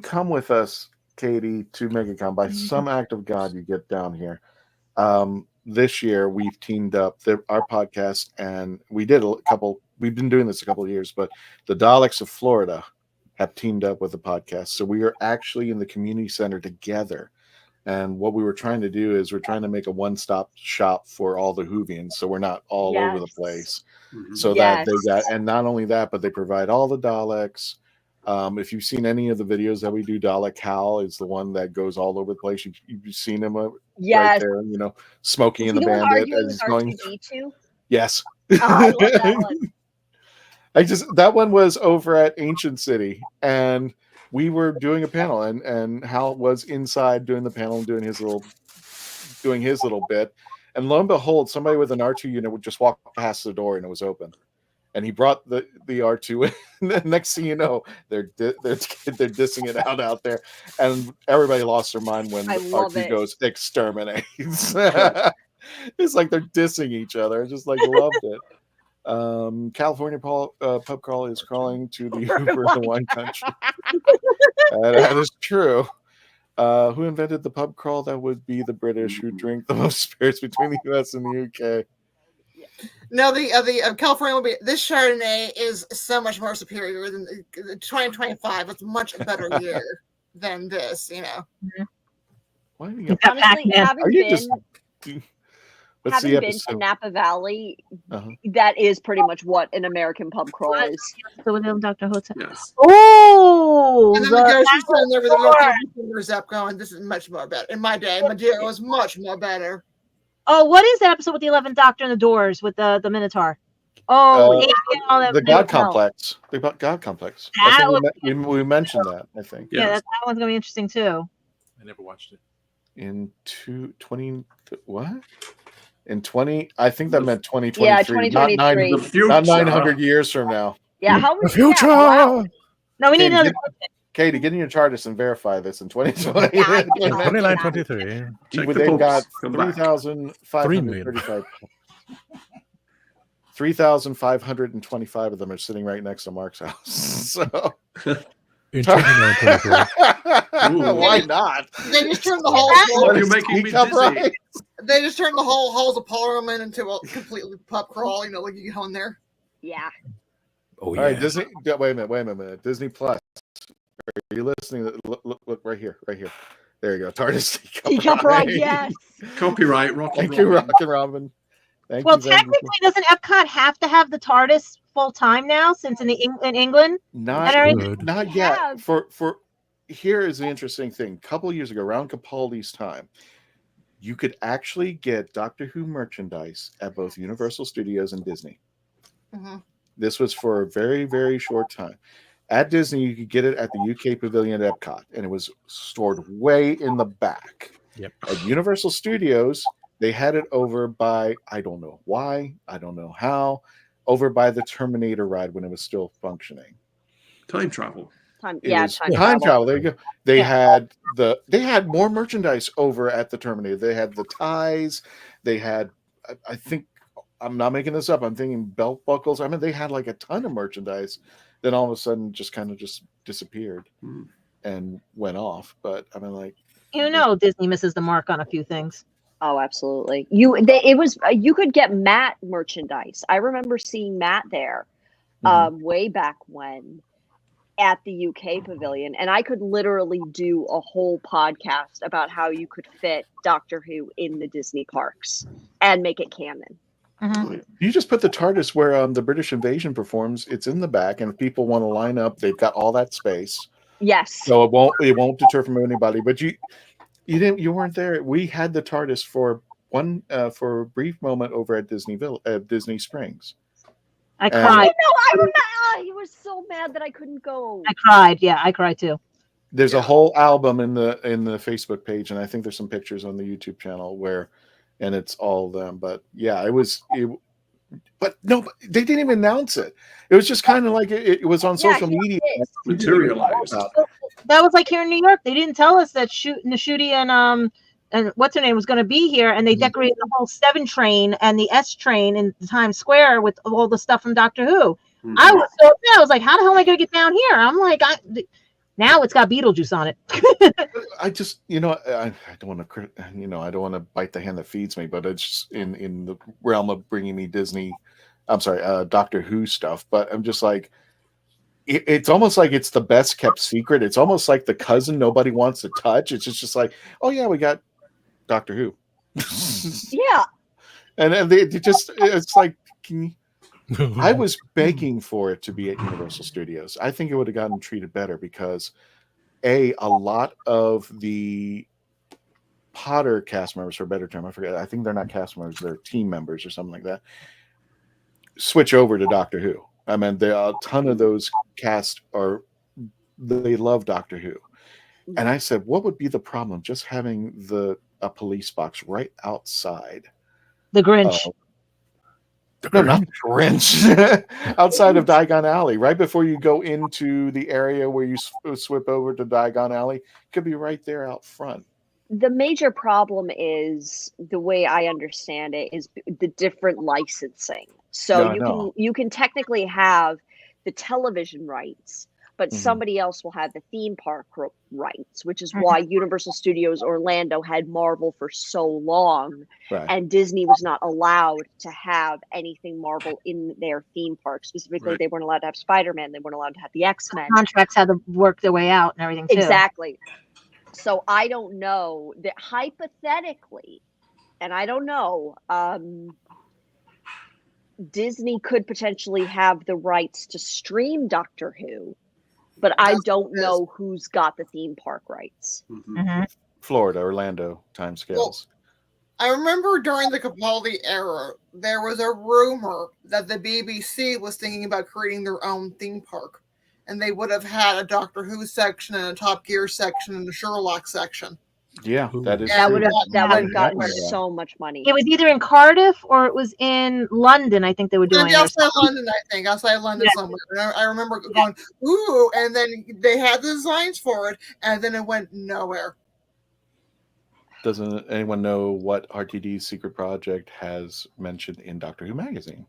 come with us, Katie, to MegaCon, by some act of God, you get down here. This year we've teamed up our podcast, and we did a couple. We've been doing this a couple of years, but the Daleks of Florida have teamed up with the podcast, so we are actually in the community center together. And what we were trying to do is we're trying to make a one-stop shop for all the Whovians, so we're not all over the place. So that they got, and not only that, but they provide all the Daleks. If you've seen any of the videos that we do, DALEKHAL is the one that goes all over the place. You've seen him right there, Smokey and the Bandit. As he's going. Yes. Oh, I love that one. That one was over at Ancient City, and we were doing a panel, and Hal was inside doing the panel and doing his little bit. And lo and behold, somebody with an R2 unit would just walk past the door and it was open. And he brought the R2 in. And next thing you know, they're dissing it out there, and everybody lost their mind when R2 goes exterminate. It's like they're dissing each other. I just loved it. California pub crawl is crawling to the Uber in the wine country. That is true. Who invented the pub crawl? That would be the British, who drink the most spirits between the US and the UK. No, the California will be. This Chardonnay is so much more superior than 2025. It's a much better year than this. Why are you Honestly, having What's the been episode? to Napa Valley, that is pretty much what an American pub crawl is. So with Dr. WHO. Yes. Oh, and then the ghost is sitting there with the fingers up, going, "This is much more better." In my day, Madeira was much more better. Oh, what is that episode with the 11th Doctor and the Doors with the Minotaur? Oh, the God Complex. The God Complex. We mentioned that, I think. Yeah, that one's gonna be interesting too. I never watched it. In 20 what? In 20, I think that meant 2023. Yeah, 2023. Not 900 years from now. Yeah, how The much? future. Yeah, wow. No, we need another. Katie, get in your TARDIS and verify this in 2020. 2923. They've got 3,535. 3,525 of them are sitting right next to Mark's house. So. In 2923. Why not? They just turned the whole. You're making me dizzy. They just turned the whole halls of Parliament into a completely pub crawl. Like you go in there. Yeah. Oh, all right, Disney. Wait a minute. Disney Plus. Are you listening? Look right here. There you go. TARDIS Teacup Ride, yes. Copyright, Rocky. Thank you, Rocky Robin. Thank Well, you, technically, doesn't Epcot have to have the TARDIS full time now? Since in England, not yet. Yeah. For here is the interesting thing. A couple of years ago, around Capaldi's time, you could actually get Doctor Who merchandise at both Universal Studios and Disney. Mm-hmm. This was for a very, very short time. At Disney, you could get it at the UK Pavilion at Epcot, and it was stored way in the back. Yep. At Universal Studios, they had it over by, I don't know why, I don't know how, over by the Terminator ride when it was still functioning. Time travel. Time travel. There you go. They had more merchandise over at the Terminator. They had the ties. They had, I think, I'm not making this up. I'm thinking belt buckles. I mean, they had like a ton of merchandise. Then all of a sudden, just kind of disappeared and went off. But I mean, Disney misses the mark on a few things. Oh, absolutely. You could get Matt merchandise. I remember seeing Matt there, way back when, at the UK Pavilion, and I could literally do a whole podcast about how you could fit Doctor Who in the Disney parks and make it canon. You just put the TARDIS where the British invasion performs. It's in the back, and if people want to line up, they've got all that space. Yes. So it won't deter from anybody. But you weren't there. We had the TARDIS for a brief moment over at Disney Springs. I cried. I remember. You were so mad that I couldn't go. I cried. Yeah, I cried too. There's a whole album in the Facebook page, and I think there's some pictures on the YouTube channel and it's all them. But yeah, but no, they didn't even announce it. It was just kind of like it was on social media. Materialized. That was like here in New York. They didn't tell us that Nashudi and what's her name was going to be here, and they decorated the whole 7 train and the S train in Times Square with all the stuff from Doctor Who. I was so upset. I was like, how the hell am I going to get down here? I'm like, now it's got Beetlejuice on it. I just, I don't want to, I don't want to bite the hand that feeds me, but it's just in the realm of bringing me Doctor Who stuff. But I'm just like, it's almost like it's the best kept secret. It's almost like the cousin nobody wants to touch. It's just like, oh yeah, we got Doctor Who. Yeah. And they just, it's like, I was begging for it to be at Universal Studios. I think it would have gotten treated better because a lot of the Potter cast members, for a better term, I forget, I think they're not cast members, they're team members or something like that, switch over to Doctor Who. I mean, there are a ton of those cast they love Doctor Who. And I said, what would be the problem just having a police box right outside? The Grinch. No, not the Grinch. Outside of Diagon Alley, right before you go into the area where you swip over to Diagon Alley, could be right there out front. The major problem is, the way I understand it, is the different licensing. So you can technically have the television rights, but somebody else will have the theme park rights, which is why Universal Studios Orlando had Marvel for so long, and Disney was not allowed to have anything Marvel in their theme park. Specifically, they weren't allowed to have Spider-Man. They weren't allowed to have the X-Men. Contracts had to work their way out and everything too. Exactly. So I don't know that hypothetically, and I don't know, Disney could potentially have the rights to stream Doctor Who, but I don't know who's got the theme park rights. Florida, Orlando timescales. Well, I remember during the Capaldi era, there was a rumor that the BBC was thinking about creating their own theme park, and they would have had a Doctor Who section and a Top Gear section and a Sherlock section. Yeah, that is. That would have gotten so much money. It was either in Cardiff or it was in London. I think they were doing it. Outside London, I think. Outside London somewhere. And I remember going, ooh, and then they had the designs for it, and then it went nowhere. Doesn't anyone know what RTD's secret project has mentioned in Doctor Who magazine?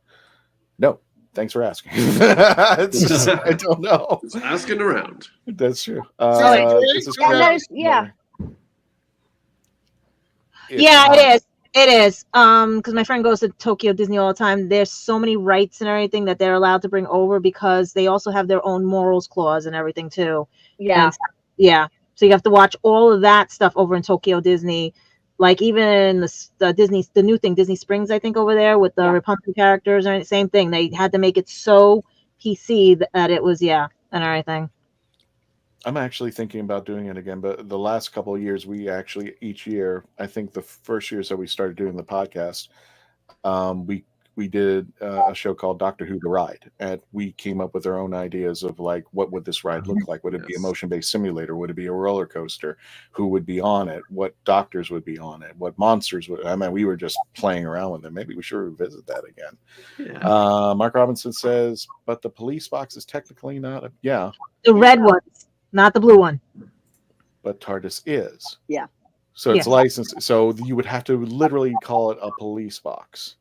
No. Thanks for asking. It's just, I don't know. It's asking around. That's true. Yeah, it is. It is. Because my friend goes to Tokyo Disney all the time. There's so many rights and everything that they're allowed to bring over because they also have their own morals clause and everything too. Yeah. And, yeah. So you have to watch all of that stuff over in Tokyo Disney. Like even the new thing, Disney Springs, I think over there with the Rapunzel characters, and same thing. They had to make it so PC that it was and everything. I'm actually thinking about doing it again, but the last couple of years, we actually each year, I think the first years that we started doing the podcast, we did a show called Doctor Who the Ride, and we came up with our own ideas of like, what would this ride look like? Would it be a motion-based simulator? Would it be a roller coaster? Who would be on it? What doctors would be on it? What monsters would? I mean, we were just playing around with it. Maybe we should revisit that again. Yeah. Mark Robinson says, but the police box is technically not the red ones, not the blue one. But TARDIS is. Yeah. So it's licensed. So you would have to literally call it a police box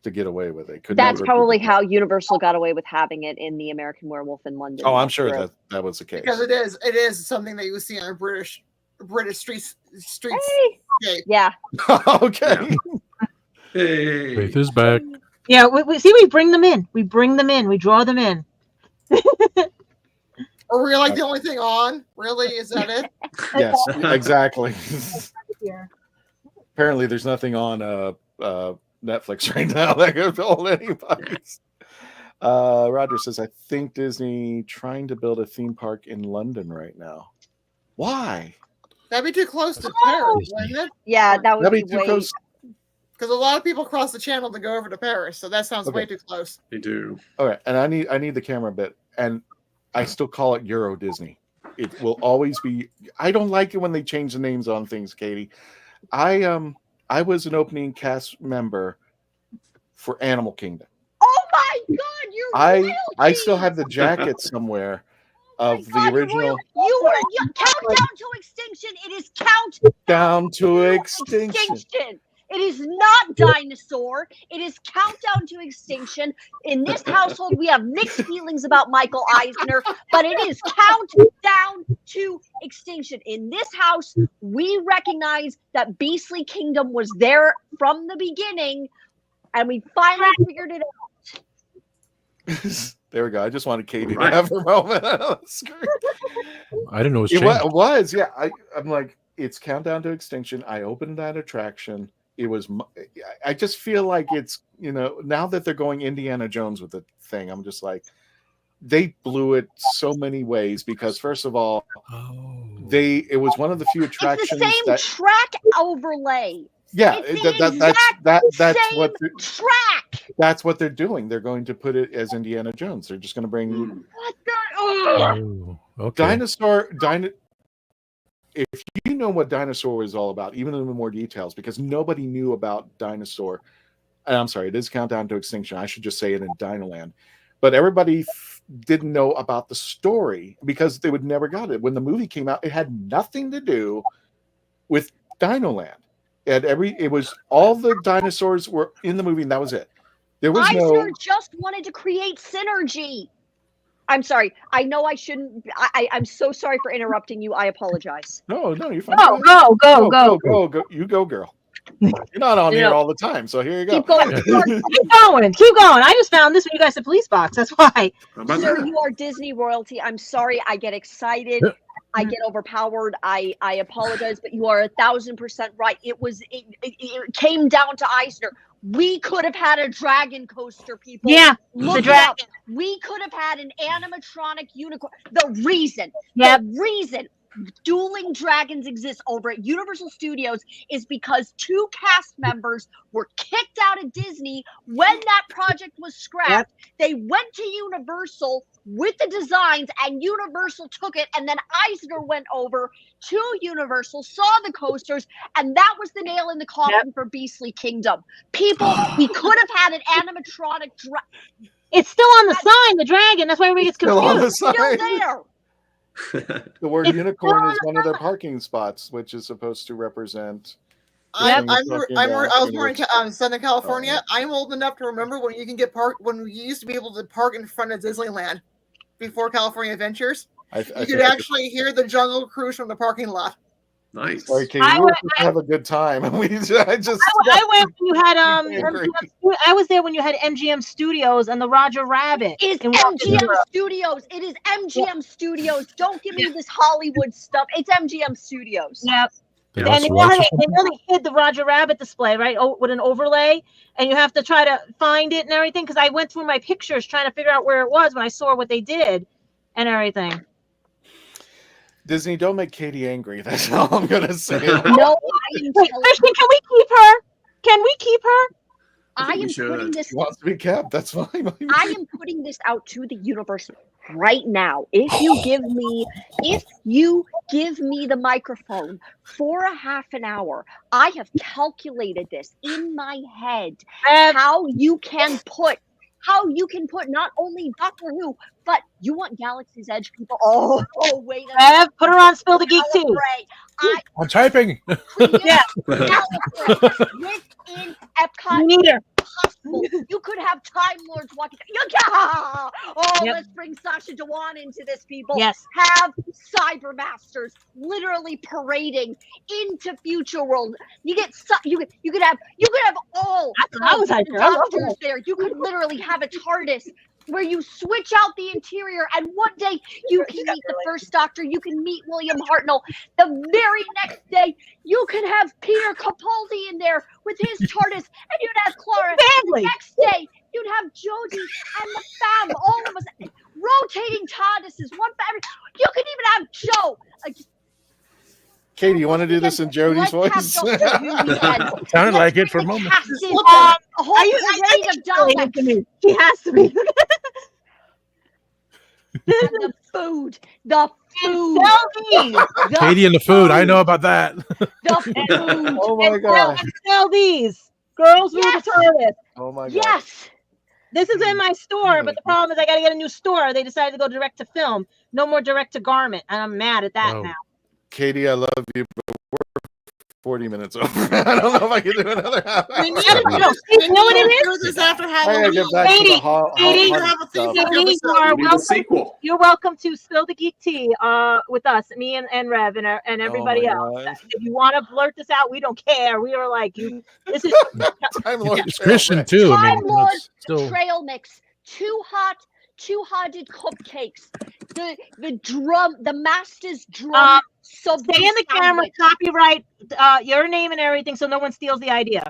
to get away with it. That's probably how Universal got away with having it in the American Werewolf in London. Oh, I'm sure that was the case. Because it is something that you see on a British streets. Hey. Yeah. Okay. Hey. Faith is back. Yeah, we bring them in. We bring them in. We draw them in. Are we like the only thing on? Really? Is that it? Yes, exactly. Apparently, there's nothing on Netflix right now that could hold anybody's. Roger says, I think Disney trying to build a theme park in London right now. Why? That'd be too close to Paris, wouldn't it? Yeah, that would That'd be be too way. close. Because a lot of people cross the channel to go over to Paris, so that sounds way too close. They do. Okay, and I need the camera bit, and I still call it Euro Disney. It will always be. I don't like it when they change the names on things, Katie. I was an opening cast member for Animal Kingdom. Oh my God, you're I still have the jacket somewhere of the original You were Countdown to Extinction. It is Down to Extinction. It is not Dinosaur. It is Countdown to Extinction. In this household, we have mixed feelings about Michael Eisner, but it is Countdown to Extinction. In this house, we recognize that Beastly Kingdom was there from the beginning, and we finally figured it out. There we go. I just wanted Katie to have her moment on the screen. I didn't know it was It changed. was, yeah. I'm like, it's Countdown to Extinction. I opened that attraction. It was. I just feel like it's, now that they're going Indiana Jones with the thing, I'm just like, they blew it so many ways because first of all, it was one of the few attractions. It's the same track overlay. Yeah, that's what track. That's what they're doing. They're going to put it as Indiana Jones. They're just going to bring What the? Okay. Dinosaur. If you know what Dinosaur was all about, even in more details, because nobody knew about Dinosaur. I'm sorry, it is Countdown to Extinction. I should just say it in Dinoland, but everybody didn't know about the story because they would never got it. When the movie came out, it had nothing to do with Dinoland. It was all the dinosaurs were in the movie, and that was it. There was Eisner just wanted to create synergy. I'm sorry. I know I shouldn't. I'm so sorry for interrupting you. I apologize. No, you're fine. Go. You go, girl. You're not on here all the time, so here you go. Keep going. Keep going. I just found this when you guys said police box. That's why. Sir, you are Disney royalty. I'm sorry. I get excited. I get overpowered. I apologize, but you are 1,000% right. It came down to Eisner. We could have had a dragon coaster, people. Yeah, Look the it dragon. up. We could have had an animatronic unicorn. The reason Dueling Dragons exists over at Universal Studios is because two cast members were kicked out of Disney when that project was scrapped. They went to Universal with the designs, and Universal took it, and then Eisner went over to Universal, saw the coasters, and that was the nail in the coffin for Beastly Kingdom. People, we could have had an animatronic It's still on the sign, the dragon. That's why everybody gets Still on the confused. sign. Still there. The word unicorn is one of their parking spots, which is supposed to represent. I was born in Southern California. I'm old enough to remember when you can get when we used to be able to park in front of Disneyland before California Adventures. You could actually hear the Jungle Cruise from the parking lot. Nice. Sorry, Katie, we were supposed to have a good time. I went when you had I was there when you had MGM Studios and the Roger Rabbit. It's MGM Studios. It is MGM Studios. Don't give me this Hollywood stuff. It's MGM Studios. Yep. Yeah, And they really hid the Roger Rabbit display, right? With an overlay. And you have to try to find it and everything. Because I went through my pictures trying to figure out where it was when I saw what they did and everything. Disney, don't make Katie angry. That's all I'm gonna say. No, Christian, can we keep her? Can we keep her? I am putting this. She wants to be kept. That's fine. I am putting this out to the universe right now. If you give me the microphone for a half an hour, I have calculated this in my head how you can put not only Doctor Who, but you want Galaxy's Edge, people. Oh wait. Put her on Spill the Geek too. I'm typing. Yeah. Within Epcot, You need her. possible. You could have Time Lords walking. Let's bring Sacha Dhawan into this, people. Yes. Have Cyber Masters literally parading into Future World. You could have all I was of like, the I love doctors that. there. You could literally have a TARDIS where you switch out the interior, and one day you can meet the first Doctor, you can meet William Hartnell. The very next day, you can have Peter Capaldi in there with his TARDIS, and you'd have Clara. The next day, you'd have Jodie and the fam, all of us rotating TARDISes, one for every. You could even have Joe. Katie, you want to do this in Jodie's voice? Sounded like it for a moment. A whole parade of Daleks. He has to be. And the food. Katie and the food. I know about that. The food. Oh my god. Sell these. Girls with the TARDIS. Oh my god. Yes. This is in my store, but the problem is I got to get a new store. They decided to go direct to film. No more direct to garment, and I'm mad at that now. Katie, I love you, but we're 40 minutes over. I don't know if I can do another half hour. You know what it is? This after I gotta Halloween. get back to the You're welcome to Spill the Geek Tea with us, me and Rev and everybody else. If you want to blurt this out, we don't care. We are like, this is It's Christian too. I mean, Time Lord still trail mix. Two hearted cupcakes. The master's drum. Stay in the camera, copyright your name and everything, so no one steals the idea.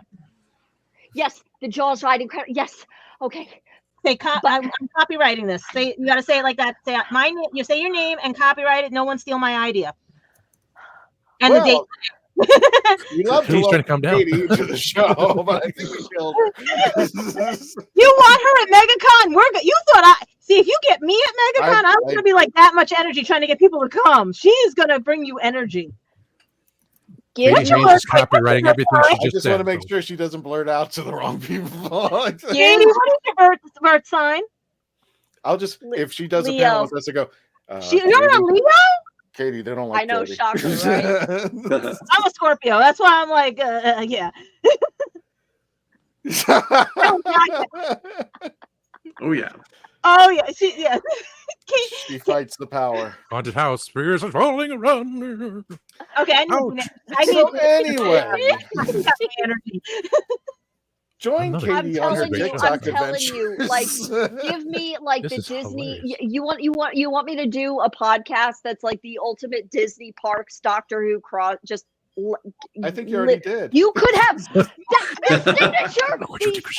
Yes, the Jaws riding. Yes. Okay. I'm copywriting this. You got to say it like that. Say my name. You say your name and copyright it. No one steal my idea. And the date. We love He's trying to come down. Katie to the show, but I think we killed her. You want her at MegaCon? We're good. You thought see if you get me at MegaCon, I'm gonna be like that much energy trying to get people to come. She's gonna bring you energy. Katie Haynes is copywriting everything she I just said. want to make sure she doesn't blurt out to the wrong people. Katie, what is your birth sign? I'll just if she does a Leo. panel with us, I go. You're a Leo? Katie, they don't like. I know, Jodie. shocker, right? I'm a Scorpio. That's why I'm like, yeah. Oh yeah. Oh yeah. Yeah. She fights the power. Haunted house, spirits are rolling around. Okay, I need So anyway. energy. Join Katie on her I'm TikTok telling adventure. you, like, give me like This the is Disney. You want me to do a podcast that's like the ultimate Disney parks Doctor Who cross? Just I think you already did. You could have the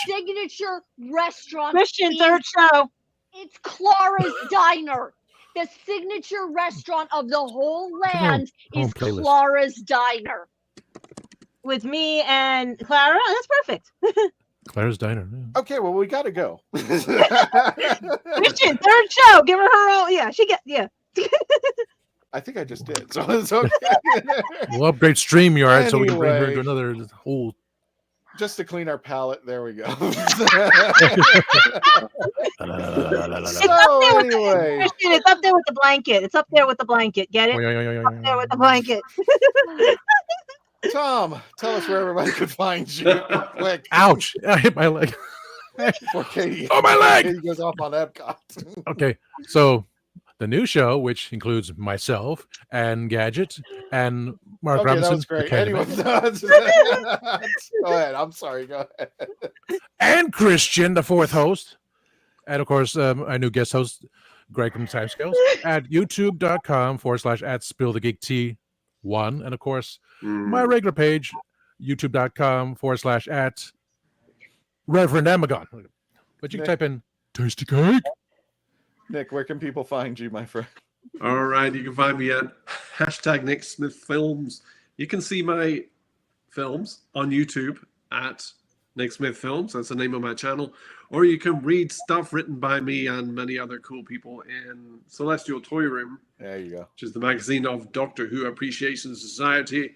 signature restaurant. Christian, third show. It's Clara's Diner. The signature restaurant of the whole land is playlist. Clara's Diner. With me and Clara. Oh, that's perfect. Claire's Diner. Yeah. Okay, well we gotta go. Christian, third show. Give her own. Yeah, I think I just did, so it's okay. We'll upgrade StreamYard so we can bring her Anyway. to another whole. Just to clean our palate. There we go. So anyway, Christian, it's up there with the blanket. It's up there with the blanket. Get it? Up there with the blanket. Tom, tell us where everybody could find you. Quick. Ouch! I hit my leg. Before Katie, Oh, my leg! Katie goes off on Epcot. Okay, so the new show, which includes myself and Gadget and Mark Okay, Robinson, that was the great. Candyman, Anyway, go ahead. I'm sorry. Go ahead. and Christian, the fourth host, and of course our new guest host, Greg from Timescales, at youtube.com/@SpillTheGeekT1, and of course my regular page, youtube.com/@Reverend Amagon. But you can type in Tasty Cake. Nick, where can people find you, my friend? All right, you can find me at #NickSmithFilms. You can see my films on YouTube at Nick Smith Films. That's the name of my channel. Or you can read stuff written by me and many other cool people in Celestial Toy Room. There you go. Which is the magazine of Doctor Who Appreciation Society.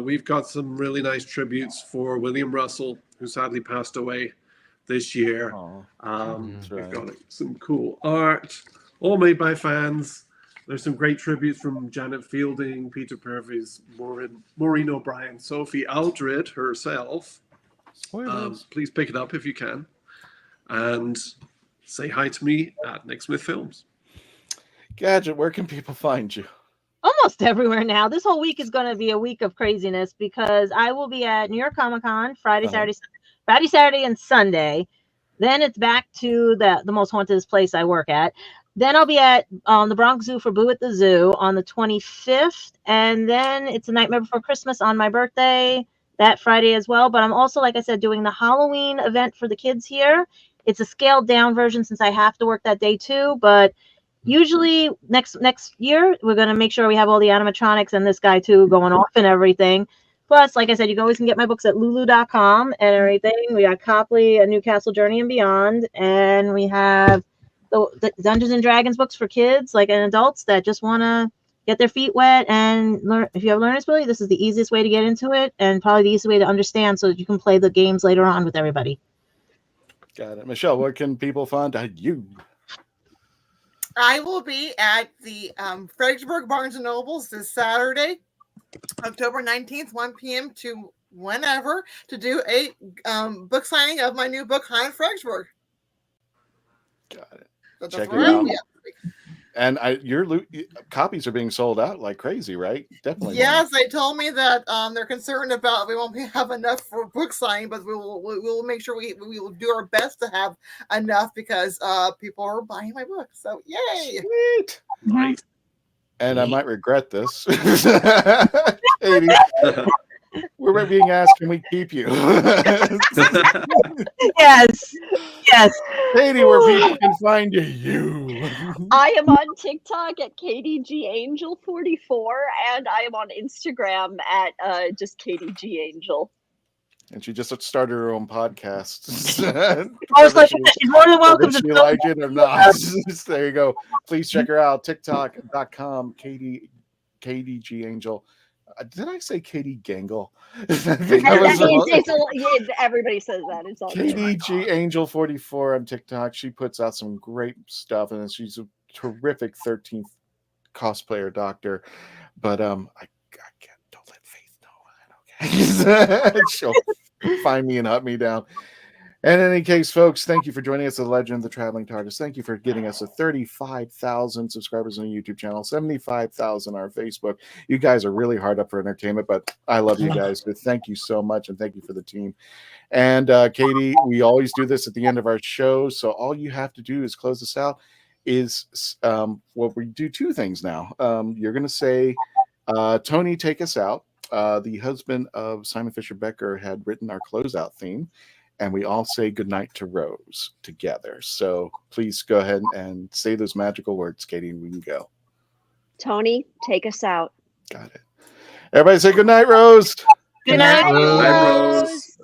We've got some really nice tributes for William Russell, who sadly passed away this year. We've got some cool art, all made by fans. There's some great tributes from Janet Fielding, Peter Purves, Maureen O'Brien, Sophie Aldred herself. Please pick it up if you can. And say hi to me at Nick Smith Films. Gadget, where can people find you? Almost everywhere now. This whole week is going to be a week of craziness because I will be at New York Comic Con Friday, Saturday, and Sunday. Then it's back to the most haunted place I work at. Then I'll be at the Bronx Zoo for Boo at the Zoo on the 25th. And then it's a Nightmare Before Christmas on my birthday that Friday as well. But I'm also, like I said, doing the Halloween event for the kids here. It's a scaled down version since I have to work that day too. But usually next year, we're going to make sure we have all the animatronics and this guy too going off and everything. Plus, like I said, you can always get my books at lulu.com and everything. We got Copley, A Newcastle Journey and Beyond. And we have the Dungeons and Dragons books for kids, like and adults that just want to get their feet wet and learn. If you have learner's ability, this is the easiest way to get into it and probably the easiest way to understand so that you can play the games later on with everybody. Got it. Michelle, where can people find you? I will be at the Fredericksburg Barnes & Nobles this Saturday, October 19th, 1 p.m. to whenever, to do a book signing of my new book, Haunted Fredericksburg. Got it. That's Check it right. out. Yeah. And your copies are being sold out like crazy, right? Definitely. Yes, they told me that they're concerned about we won't have enough for book signing, but we will make sure we will do our best to have enough because people are buying my book. So yay! Sweet. Right. And I might regret this. Katie, we're being asked, can we keep you? Yes. Katie, where people can find you. I am on TikTok at KDGAngel44, and I am on Instagram at just KDGAngel. And she just started her own podcast. She's more than welcome Whether to she like it or not. There you go. Please check her out. TikTok.com, KDGAngel. Did I say Katie Gangle? Everybody says that. It's all KDGAngel44 on TikTok. She puts out some great stuff, and she's a terrific 13th cosplayer doctor. But I can't. Don't let Faith know that. Okay, she'll find me and hunt me down. And in any case, folks, thank you for joining us at the Legend of the Traveling TARDIS. Thank you for getting us to 35,000 subscribers on the YouTube channel, 75,000 on our Facebook. You guys are really hard up for entertainment, but I love you guys. So thank you so much, and thank you for the team. And Katie, we always do this at the end of our show, so all you have to do is close this out. Is we do two things now. You're going to say, Tony, take us out. The husband of Simon Fisher Becker had written our closeout theme. And we all say goodnight to Rose together. So please go ahead and say those magical words, Katie, and we can go. Tony, take us out. Got it. Everybody say goodnight, Rose. Good night, Rose.